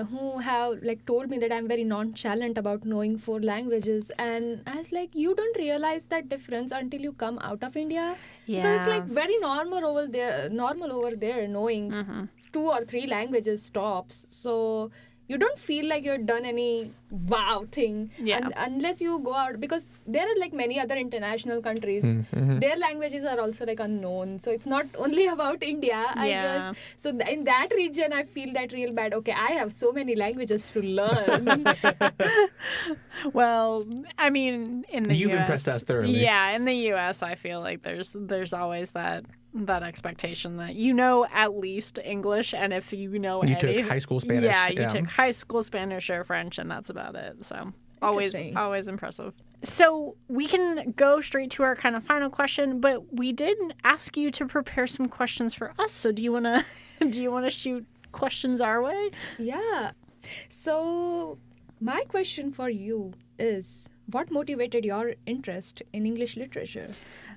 who have like told me that I'm very nonchalant about knowing 4 languages, and I was like, you don't realize that difference until you come out of India. Because it's like very normal over there knowing 2 or 3 languages tops. So you don't feel like you've done any wow thing unless you go out, because there are like many other international countries. Their languages are also like unknown. So it's not only about India, I guess. So in that region, I feel that real bad. Okay, I have so many languages to learn. Well, I mean, in the You've US, impressed us thoroughly. Yeah, in the US, I feel like there's always that expectation that you know at least English, and if you know you took high school Spanish. Yeah, you took high school Spanish or French, and that's about it. So Always impressive. So we can go straight to our kind of final question, but we did ask you to prepare some questions for us. So do you wanna shoot questions our way? Yeah. So my question for you is, what motivated your interest in English literature?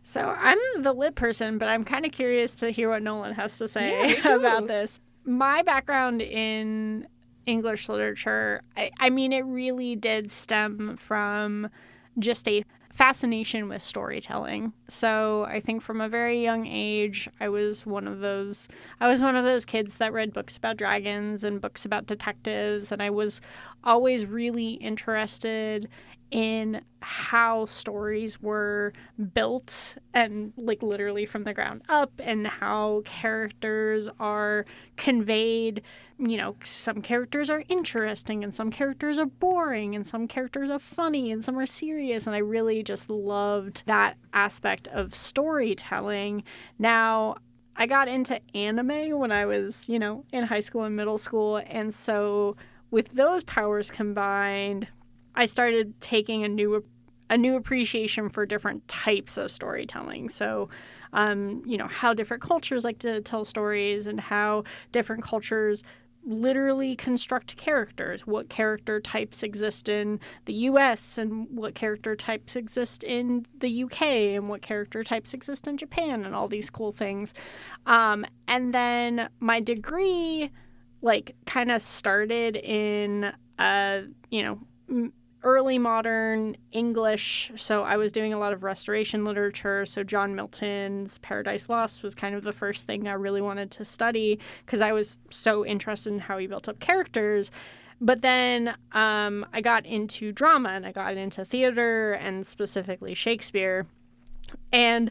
So I'm the lit person, but I'm kind of curious to hear what Nolan has to say about this. My background in English literature, I mean, it really did stem from just a fascination with storytelling. So I think from a very young age, I was one of those kids that read books about dragons and books about detectives, and I was always really interested in how stories were built and like literally from the ground up, and how characters are conveyed. You know, some characters are interesting and some characters are boring and some characters are funny and some are serious, and I really just loved that aspect of storytelling. Now, I got into anime when I was, in high school and middle school, and so with those powers combined, I started taking a new appreciation for different types of storytelling. So, how different cultures like to tell stories and how different cultures literally construct characters. What character types exist in the US and what character types exist in the UK and what character types exist in Japan and all these cool things. And then my degree kind of started in, early modern English. So I was doing a lot of restoration literature. So John Milton's Paradise Lost was kind of the first thing I really wanted to study because I was so interested in how he built up characters. But then I got into drama and I got into theater and specifically Shakespeare. And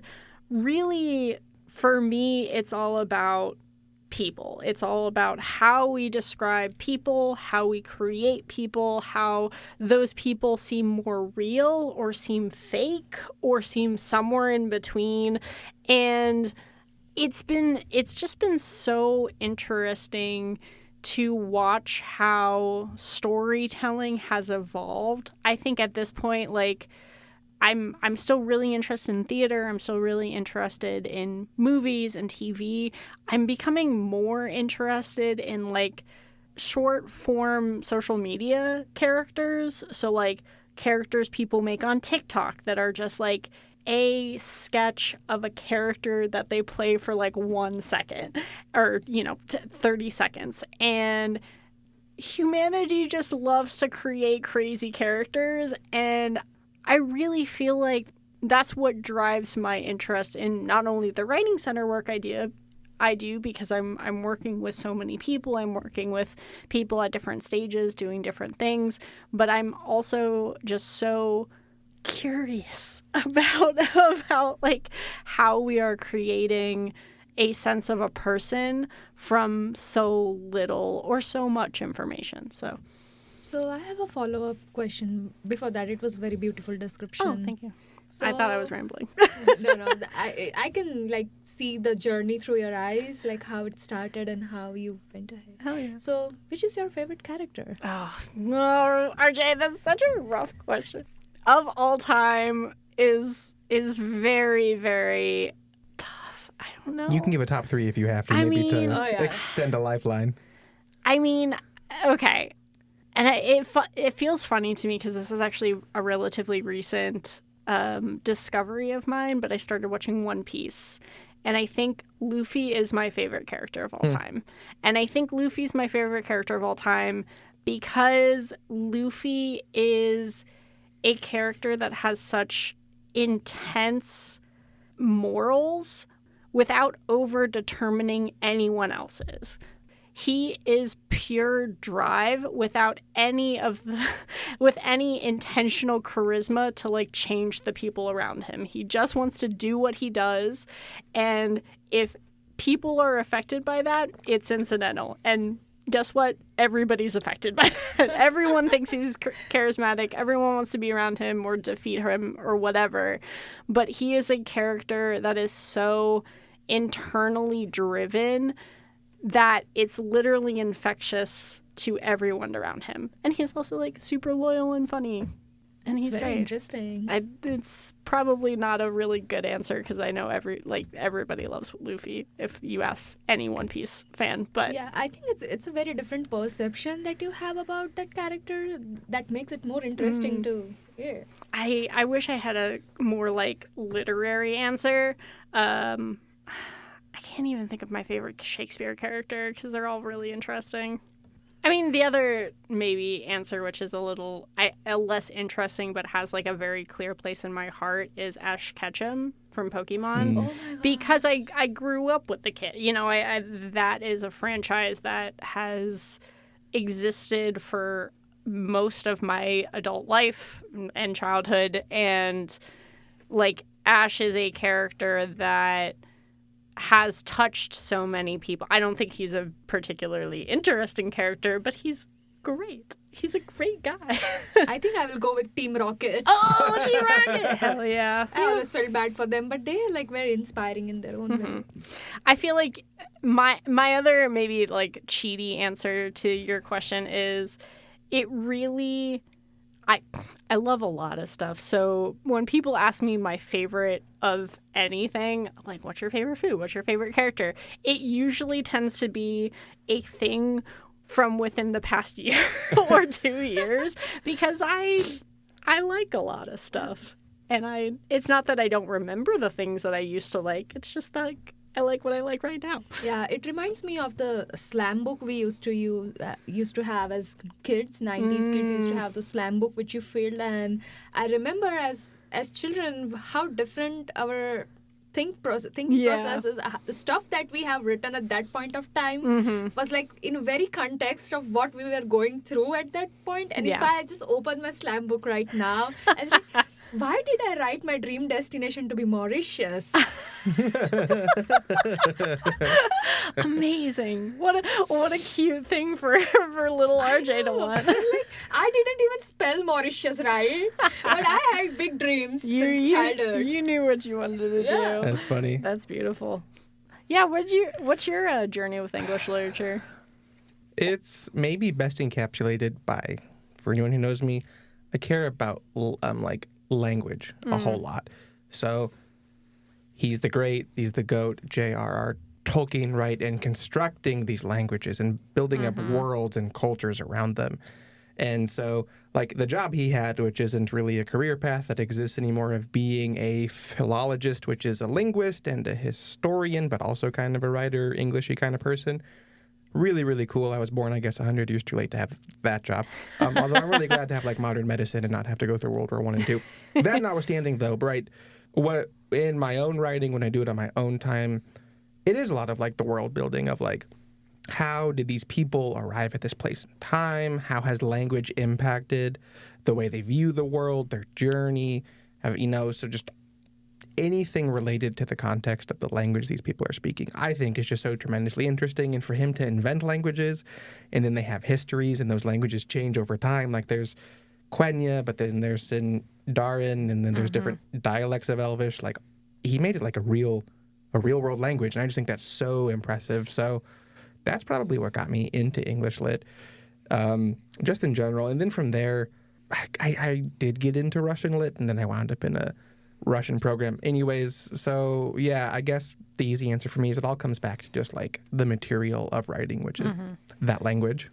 really, for me, it's all about people. It's all about how we describe people, how we create people, how those people seem more real or seem fake or seem somewhere in between. And it's just been so interesting to watch how storytelling has evolved. I think at this point, I'm still really interested in theater. I'm still really interested in movies and TV. I'm becoming more interested in short form social media characters. So characters people make on TikTok that are just a sketch of a character that they play for 1 second or 30 seconds. And humanity just loves to create crazy characters, and I really feel like that's what drives my interest in not only the writing center work I do because I'm working with so many people. I'm working with people at different stages doing different things, but I'm also just so curious about how we are creating a sense of a person from so little or so much information. So I have a follow-up question. Before that, it was a very beautiful description. Oh, thank you. So, I thought I was rambling. No. I can see the journey through your eyes, how it started and how you went ahead. Hell yeah. So, which is your favorite character? Oh, no, RJ, that's such a rough question. Of all time is very, very tough. I don't know. You can give a top 3 if you have to, extend a lifeline. I mean, okay. And it feels funny to me because this is actually a relatively recent discovery of mine, but I started watching One Piece. And I think Luffy is my favorite character of all time. And I think Luffy's my favorite character of all time because Luffy is a character that has such intense morals without over-determining anyone else's. He is pure drive without any intentional charisma to change the people around him. He just wants to do what he does, and if people are affected by that, it's incidental. And guess what? Everybody's affected by that. Everyone thinks he's charismatic. Everyone wants to be around him or defeat him or whatever. But he is a character that is so internally driven that it's literally infectious to everyone around him. And he's also super loyal and funny. And That's he's very great. Interesting. It's probably not a really good answer because I know everybody loves Luffy if you ask any One Piece fan. But yeah, I think it's a very different perception that you have about that character that makes it more interesting to hear. I wish I had a more like literary answer. I can't even think of my favorite Shakespeare character because they're all really interesting. I mean, the other maybe answer, which is a little less interesting but has like a very clear place in my heart, is Ash Ketchum from Pokemon. Oh my God. Because I grew up with the kid. You know, that is a franchise that has existed for most of my adult life and childhood. And like Ash is a character that has touched so many people. I don't think he's a particularly interesting character, but he's great. He's a great guy. I think I will go with Team Rocket. Oh, Team Rocket! Hell yeah. I always felt bad for them, but they're like very inspiring in their own way. I feel like my other maybe like cheaty answer to your question is it really... I love a lot of stuff. So when people ask me my favorite of anything, like what's your favorite food? What's your favorite character? It usually tends to be a thing from within the past year or 2 years because I like a lot of stuff. And it's not that I don't remember the things that I used to like. It's just that I like what I like right now. Yeah, it reminds me of the slam book we used to have as kids. 90s kids used to have the slam book which you filled, and I remember as children how different our thinking process is. The stuff that we have written at that point of time was like in very context of what we were going through at that point. And if I just open my slam book right now, I was like, why did I write my dream destination to be Mauritius? Amazing. What a cute thing for little RJ to want. Like, I didn't even spell Mauritius right, but I had big dreams since childhood. You knew what you wanted to do. That's funny. That's beautiful. Yeah, what's your journey with English literature? It's maybe best encapsulated by, for anyone who knows me, I care about like language a whole lot. So he's the GOAT, J.R.R. Tolkien, right? And constructing these languages and building up worlds and cultures around them. And so, like, the job he had, which isn't really a career path that exists anymore, of being a philologist, which is a linguist and a historian, but also kind of a writer, Englishy kind of person. Really, really cool. I was born, I guess, 100 years too late to have that job. Although I'm really glad to have, like, modern medicine and not have to go through World War I and II. That notwithstanding, though, right, what in my own writing, when I do it on my own time, it is a lot of, like, the world building of, like, how did these people arrive at this place in time? How has language impacted the way they view the world, their journey? So just anything related to the context of the language these people are speaking, I think is just so tremendously interesting. And for him to invent languages, and then they have histories, and those languages change over time. Like there's Quenya, but then there's Sindarin, and then there's different dialects of Elvish. Like he made it like a real world language, and I just think that's so impressive. So that's probably what got me into English lit, just in general. And then from there, I did get into Russian lit, and then I wound up in a Russian program anyways. So yeah, I guess the easy answer for me is it all comes back to just like the material of writing, which is that language.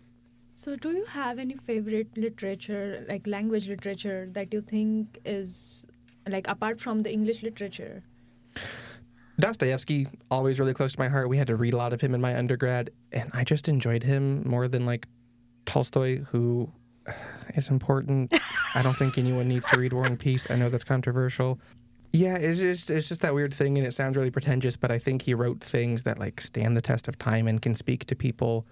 So do you have any favorite literature, like language literature, that you think is like apart from the English literature? Dostoevsky, always really close to my heart. We had to read a lot of him in my undergrad, and I just enjoyed him more than like Tolstoy, who is important. I don't think anyone needs to read War and Peace. I know that's controversial. Yeah, it's just that weird thing, and it sounds really pretentious, but I think he wrote things that like stand the test of time and can speak to people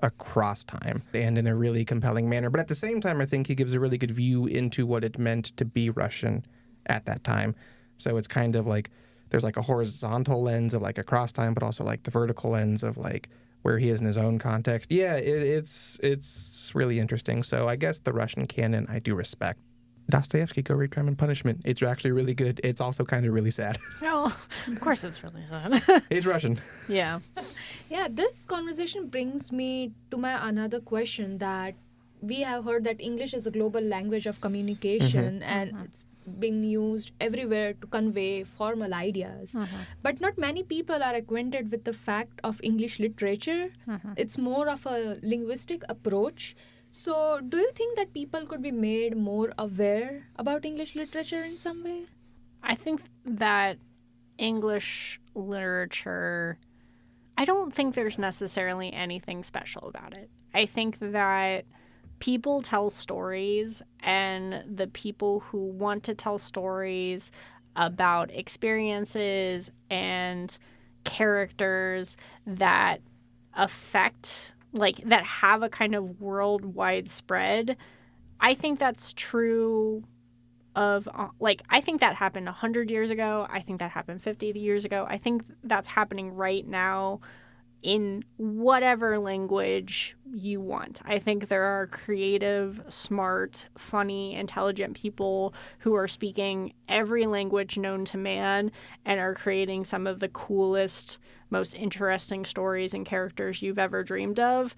across time and in a really compelling manner. But at the same time, I think he gives a really good view into what it meant to be Russian at that time. So it's kind of like there's like a horizontal lens of like across time, but also like the vertical lens of like where he is in his own context. Yeah, it's really interesting. So I guess the Russian canon I do respect. Dostoevsky, go read Crime and Punishment. It's actually really good. It's also kind of really sad. Oh, of course it's really sad. It's Russian. Yeah. Yeah, this conversation brings me to my another question, that we have heard that English is a global language of communication and it's being used everywhere to convey formal ideas. But not many people are acquainted with the fact of English literature. It's more of a linguistic approach. So do you think that people could be made more aware about English literature in some way? I think that English literature, I don't think there's necessarily anything special about it. I think that people tell stories, and the people who want to tell stories about experiences and characters that affect, like, that have a kind of worldwide spread, I think that's true of, like, I think that happened 100 years ago. I think that happened 50 years ago. I think that's happening right now in whatever language you want. I think there are creative, smart, funny, intelligent people who are speaking every language known to man and are creating some of the coolest, most interesting stories and characters you've ever dreamed of.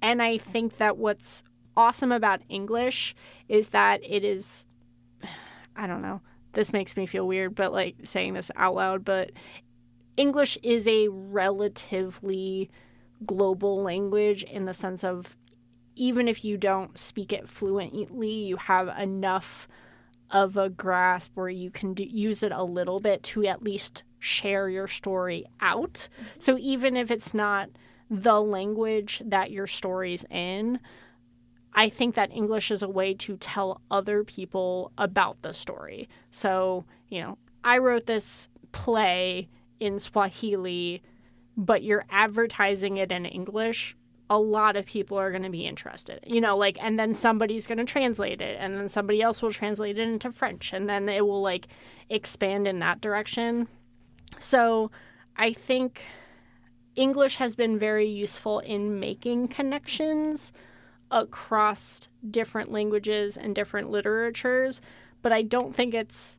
And I think that what's awesome about English is that it is, I don't know, this makes me feel weird, but like saying this out loud, but English is a relatively global language in the sense of, even if you don't speak it fluently, you have enough of a grasp where you can use it a little bit to at least share your story out. So even if it's not the language that your story's in, I think that English is a way to tell other people about the story. So, you know, I wrote this play in Swahili, but you're advertising it in English, a lot of people are going to be interested, you know, like, and then somebody's going to translate it, and then somebody else will translate it into French, and then it will like expand in that direction. So I think English has been very useful in making connections across different languages and different literatures, but I don't think it's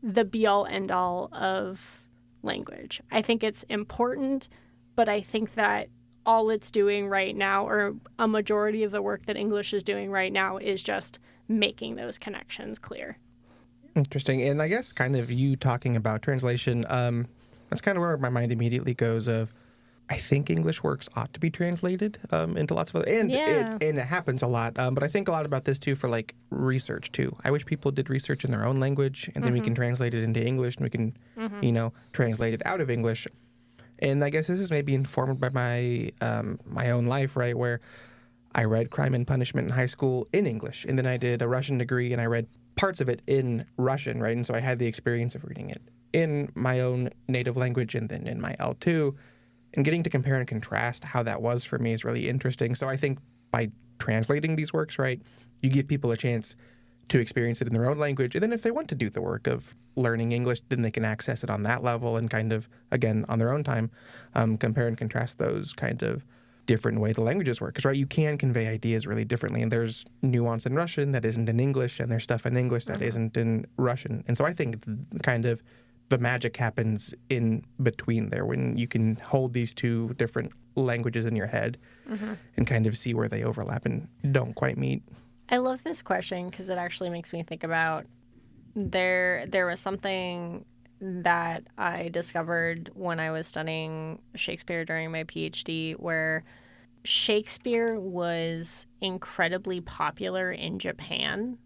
the be-all end-all of language. I think it's important, but I think that all it's doing right now, or a majority of the work that English is doing right now, is just making those connections clear. Interesting. And I guess kind of you talking about translation, that's kind of where my mind immediately goes of, I think English works ought to be translated into lots of other, and it happens a lot. But I think a lot about this too for like research too. I wish people did research in their own language, and then we can translate it into English, and we can, you know, translate it out of English. And I guess this is maybe informed by my my own life, right, where I read Crime and Punishment in high school in English, and then I did a Russian degree, and I read parts of it in Russian, right, and so I had the experience of reading it in my own native language, and then in my L2. And getting to compare and contrast how that was for me is really interesting. So I think by translating these works, right, you give people a chance to experience it in their own language. And then if they want to do the work of learning English, then they can access it on that level and kind of, again, on their own time, compare and contrast those kind of different way the languages work. Because, right, you can convey ideas really differently. And there's nuance in Russian that isn't in English, and there's stuff in English that isn't in Russian. And so I think kind of the magic happens in between there when you can hold these two different languages in your head and kind of see where they overlap and don't quite meet. I love this question because it actually makes me think about there was something that I discovered when I was studying Shakespeare during my PhD, where Shakespeare was incredibly popular in Japan,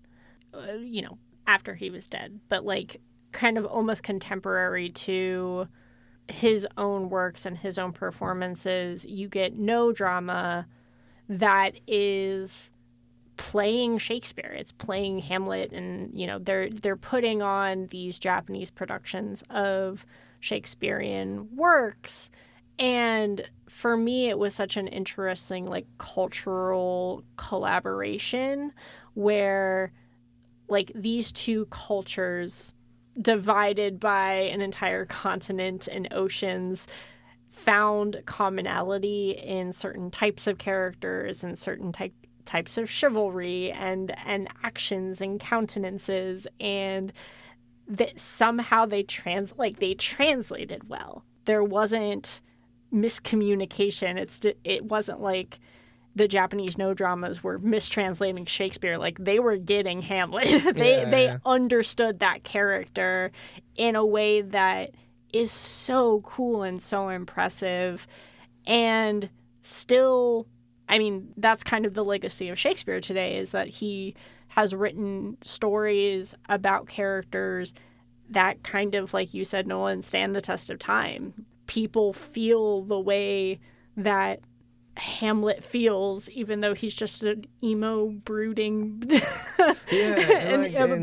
you know, after he was dead, but like kind of almost contemporary to his own works and his own performances. You get no drama that is playing Shakespeare. It's playing Hamlet, and you know they're putting on these Japanese productions of Shakespearean works. And for me, it was such an interesting like cultural collaboration where like these two cultures divided by an entire continent and oceans found commonality in certain types of characters and certain types of chivalry and actions and countenances, and that somehow they translated well. There wasn't miscommunication. It wasn't like the Japanese no dramas were mistranslating Shakespeare. Like, they were getting Hamlet. They understood that character in a way that is so cool and so impressive. And still, I mean, that's kind of the legacy of Shakespeare today, is that he has written stories about characters that kind of, like you said, Nolan, stand the test of time. People feel the way that Hamlet feels, even though he's just an emo, brooding,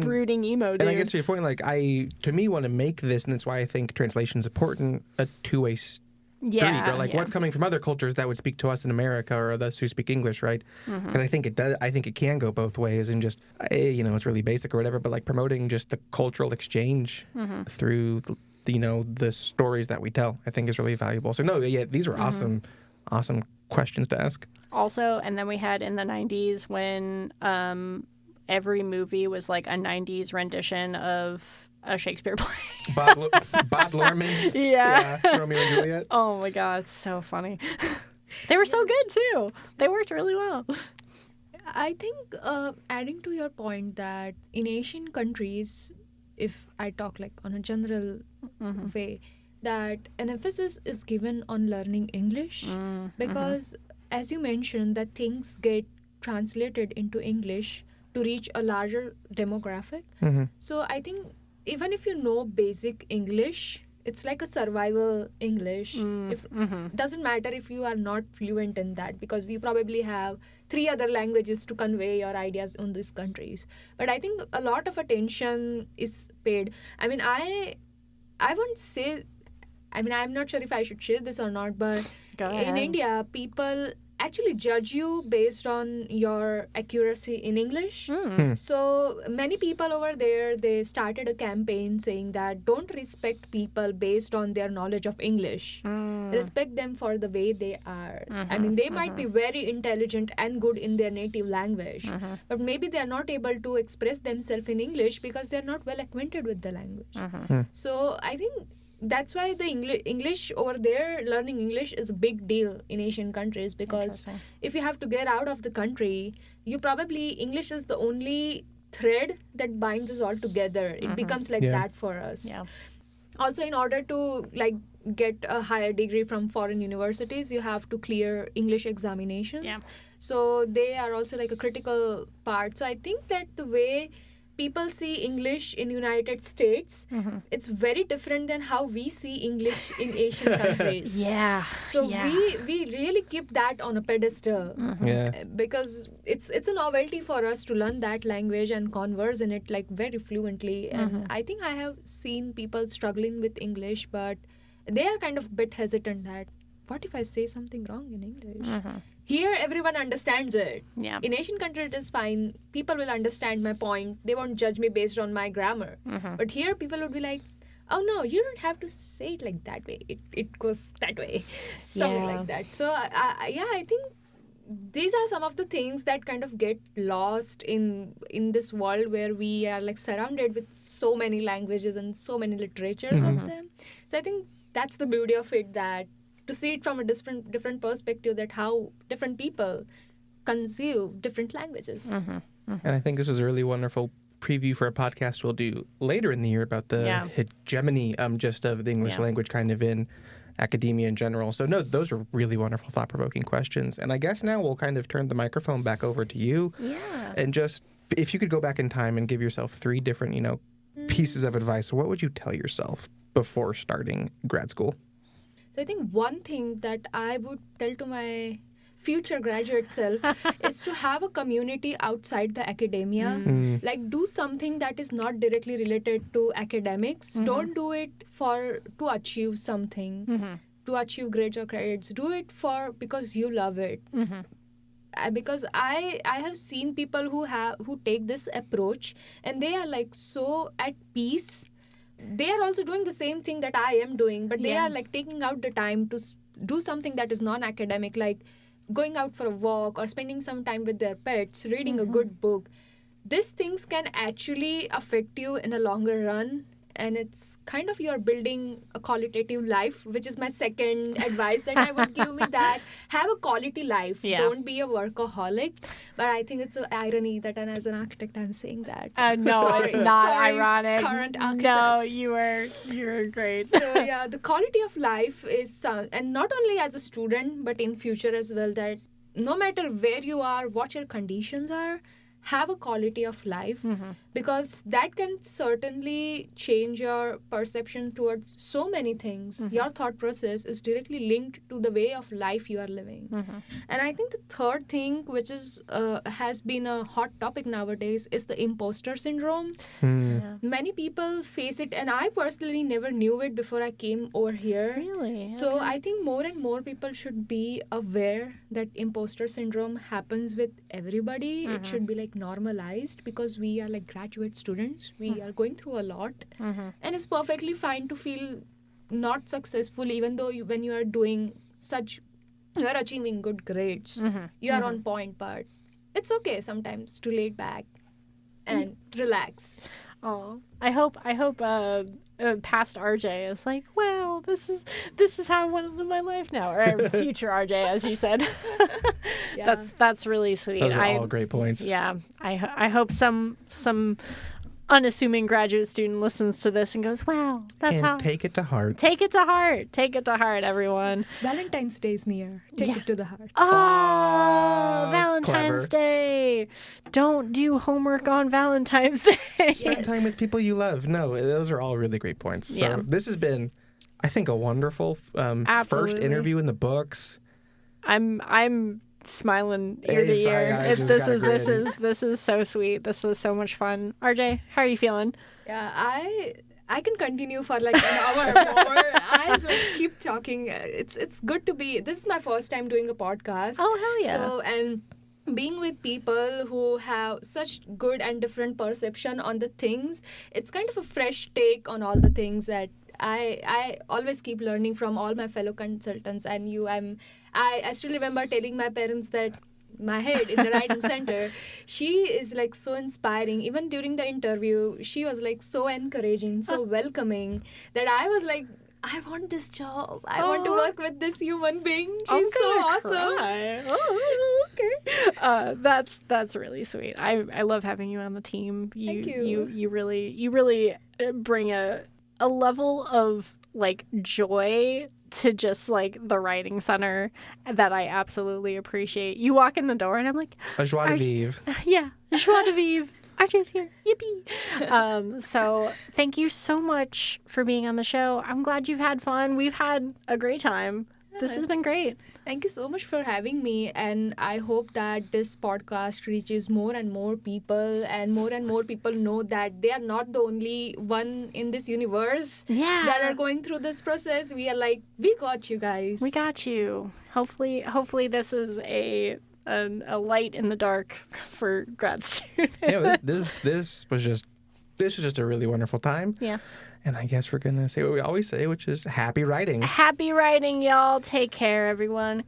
brooding emo dude. And I guess to your point, like, to me, want to make this, and that's why I think translation is important, a two-way street. Or like what's coming from other cultures that would speak to us in America, or those who speak English, right? Because I think it does. I think it can go both ways, and just it's really basic or whatever. But like promoting just the cultural exchange through the stories that we tell, I think is really valuable. So these were awesome questions to ask. Also, and then we had in the 90s when every movie was like a 90s rendition of a Shakespeare play. Baz Luhrmann's Romeo and Juliet. Oh my God, it's so funny. They were so good too. They worked really well. I think adding to your point that in Asian countries, if I talk like on a general way, that an emphasis is given on learning English because, as you mentioned, that things get translated into English to reach a larger demographic. So I think even if you know basic English, it's like a survival English. Doesn't matter if you are not fluent in that, because you probably have 3 other languages to convey your ideas on these countries. But I think a lot of attention is paid. I mean, I wouldn't say, I'm not sure if I should share this or not, but in India, people actually judge you based on your accuracy in English. So many people over there, they started a campaign saying that don't respect people based on their knowledge of English. Respect them for the way they are. I mean, they might be very intelligent and good in their native language, but maybe they are not able to express themselves in English because they are not well acquainted with the language. So I think that's why the English over there, learning English is a big deal in Asian countries, because if you have to get out of the country, English is the only thread that binds us all together. It becomes like that for us. Also, in order to get a higher degree from foreign universities, you have to clear English examinations. So they are also like a critical part. So I think that the way people see English in United States, it's very different than how we see English in Asian countries. So we really keep that on a pedestal because it's a novelty for us to learn that language and converse in it like very fluently. And I think I have seen people struggling with English, but they are kind of a bit hesitant that, what if I say something wrong in English? Here, everyone understands it. In Asian countries, it is fine. People will understand my point. They won't judge me based on my grammar. But here, people would be like, oh, no, you don't have to say it like that way. It goes that way. Something like that. So, I think these are some of the things that kind of get lost in this world where we are like surrounded with so many languages and so many literatures of them. So, I think that's the beauty of it, that to see it from a different perspective, that how different people conceive different languages. And I think this is a really wonderful preview for a podcast we'll do later in the year about the hegemony just of the English language kind of in academia in general. So no, those are really wonderful, thought-provoking questions. And I guess now we'll kind of turn the microphone back over to you. And just, if you could go back in time and give yourself 3 different, pieces of advice, what would you tell yourself before starting grad school? So I think one thing that I would tell to my future graduate self is to have a community outside the academia. Like, do something that is not directly related to academics. Don't do it to achieve something, to achieve grades or credits. Do it because you love it. Because I have seen people who take this approach and they are like so at peace. They are also doing the same thing that I am doing, but they are like taking out the time to do something that is non-academic, like going out for a walk or spending some time with their pets, reading a good book. These things can actually affect you in a longer run. and it's kind of you're building a qualitative life, which is my second advice that I would give me, that have a quality life. Don't be a workaholic. But I think it's an irony that as an architect I'm saying that. No, it's not ironic. Current architects. No, you are great. So yeah, the quality of life is, and not only as a student, but in future as well, that no matter where you are, what your conditions are, have a quality of life, because that can certainly change your perception towards so many things. Your thought process is directly linked to the way of life you are living. And I think the third thing, which is has been a hot topic nowadays, is the imposter syndrome. Many people face it, and I personally never knew it before I came over here. Really? So I think more and more people should be aware that imposter syndrome happens with everybody. It should be like normalized, because we are like graduate students. We are going through a lot, and it's perfectly fine to feel not successful, even though when you are doing you are achieving good grades, you are on point, but it's okay sometimes to lay back and relax. Oh, I hope past RJ is like, well, this is how I want to live my life now, or future RJ, as you said. That's really sweet. Those are all great points. Yeah, I hope some unassuming graduate student listens to this and goes, wow, that's how. Take it to heart. Take it to heart. Take it to heart, everyone. Valentine's Day is near. Take it to the heart. Oh, Valentine's Day. Don't do homework on Valentine's Day. Spend time with people you love. No, those are all really great points. So this has been, I think, a wonderful first interview in the books. I'm smiling ear to ear. This is so sweet. This was so much fun. RJ, how are you feeling? Yeah, I can continue for like an hour more. I keep talking. It's good to be. This is my first time doing a podcast. Oh, hell yeah! So, and being with people who have such good and different perception on the things, it's kind of a fresh take on all the things that I always keep learning from all my fellow consultants and you. I still remember telling my parents that my head in the right and center, she is like so inspiring. Even during the interview, she was like so encouraging, so welcoming, that I was like, I want this job. I want to work with this human being. She's so awesome. Cry. Oh, okay. That's really sweet. I love having you on the team. Thank you. You really bring a level of like joy to just like the writing center that I absolutely appreciate. You walk in the door and I'm like, a joie de vivre. Yeah, joie de vivre. RJ's here. Yippee. So thank you so much for being on the show. I'm glad you've had fun. We've had a great time. This has been great. Thank you so much for having me. And I hope that this podcast reaches more and more people know that they are not the only one in this universe that are going through this process. We are like, we got you guys. We got you. Hopefully this is a light in the dark for grad students. Yeah, this was just a really wonderful time. Yeah. And I guess we're going to say what we always say, which is happy writing. Happy writing, y'all. Take care, everyone.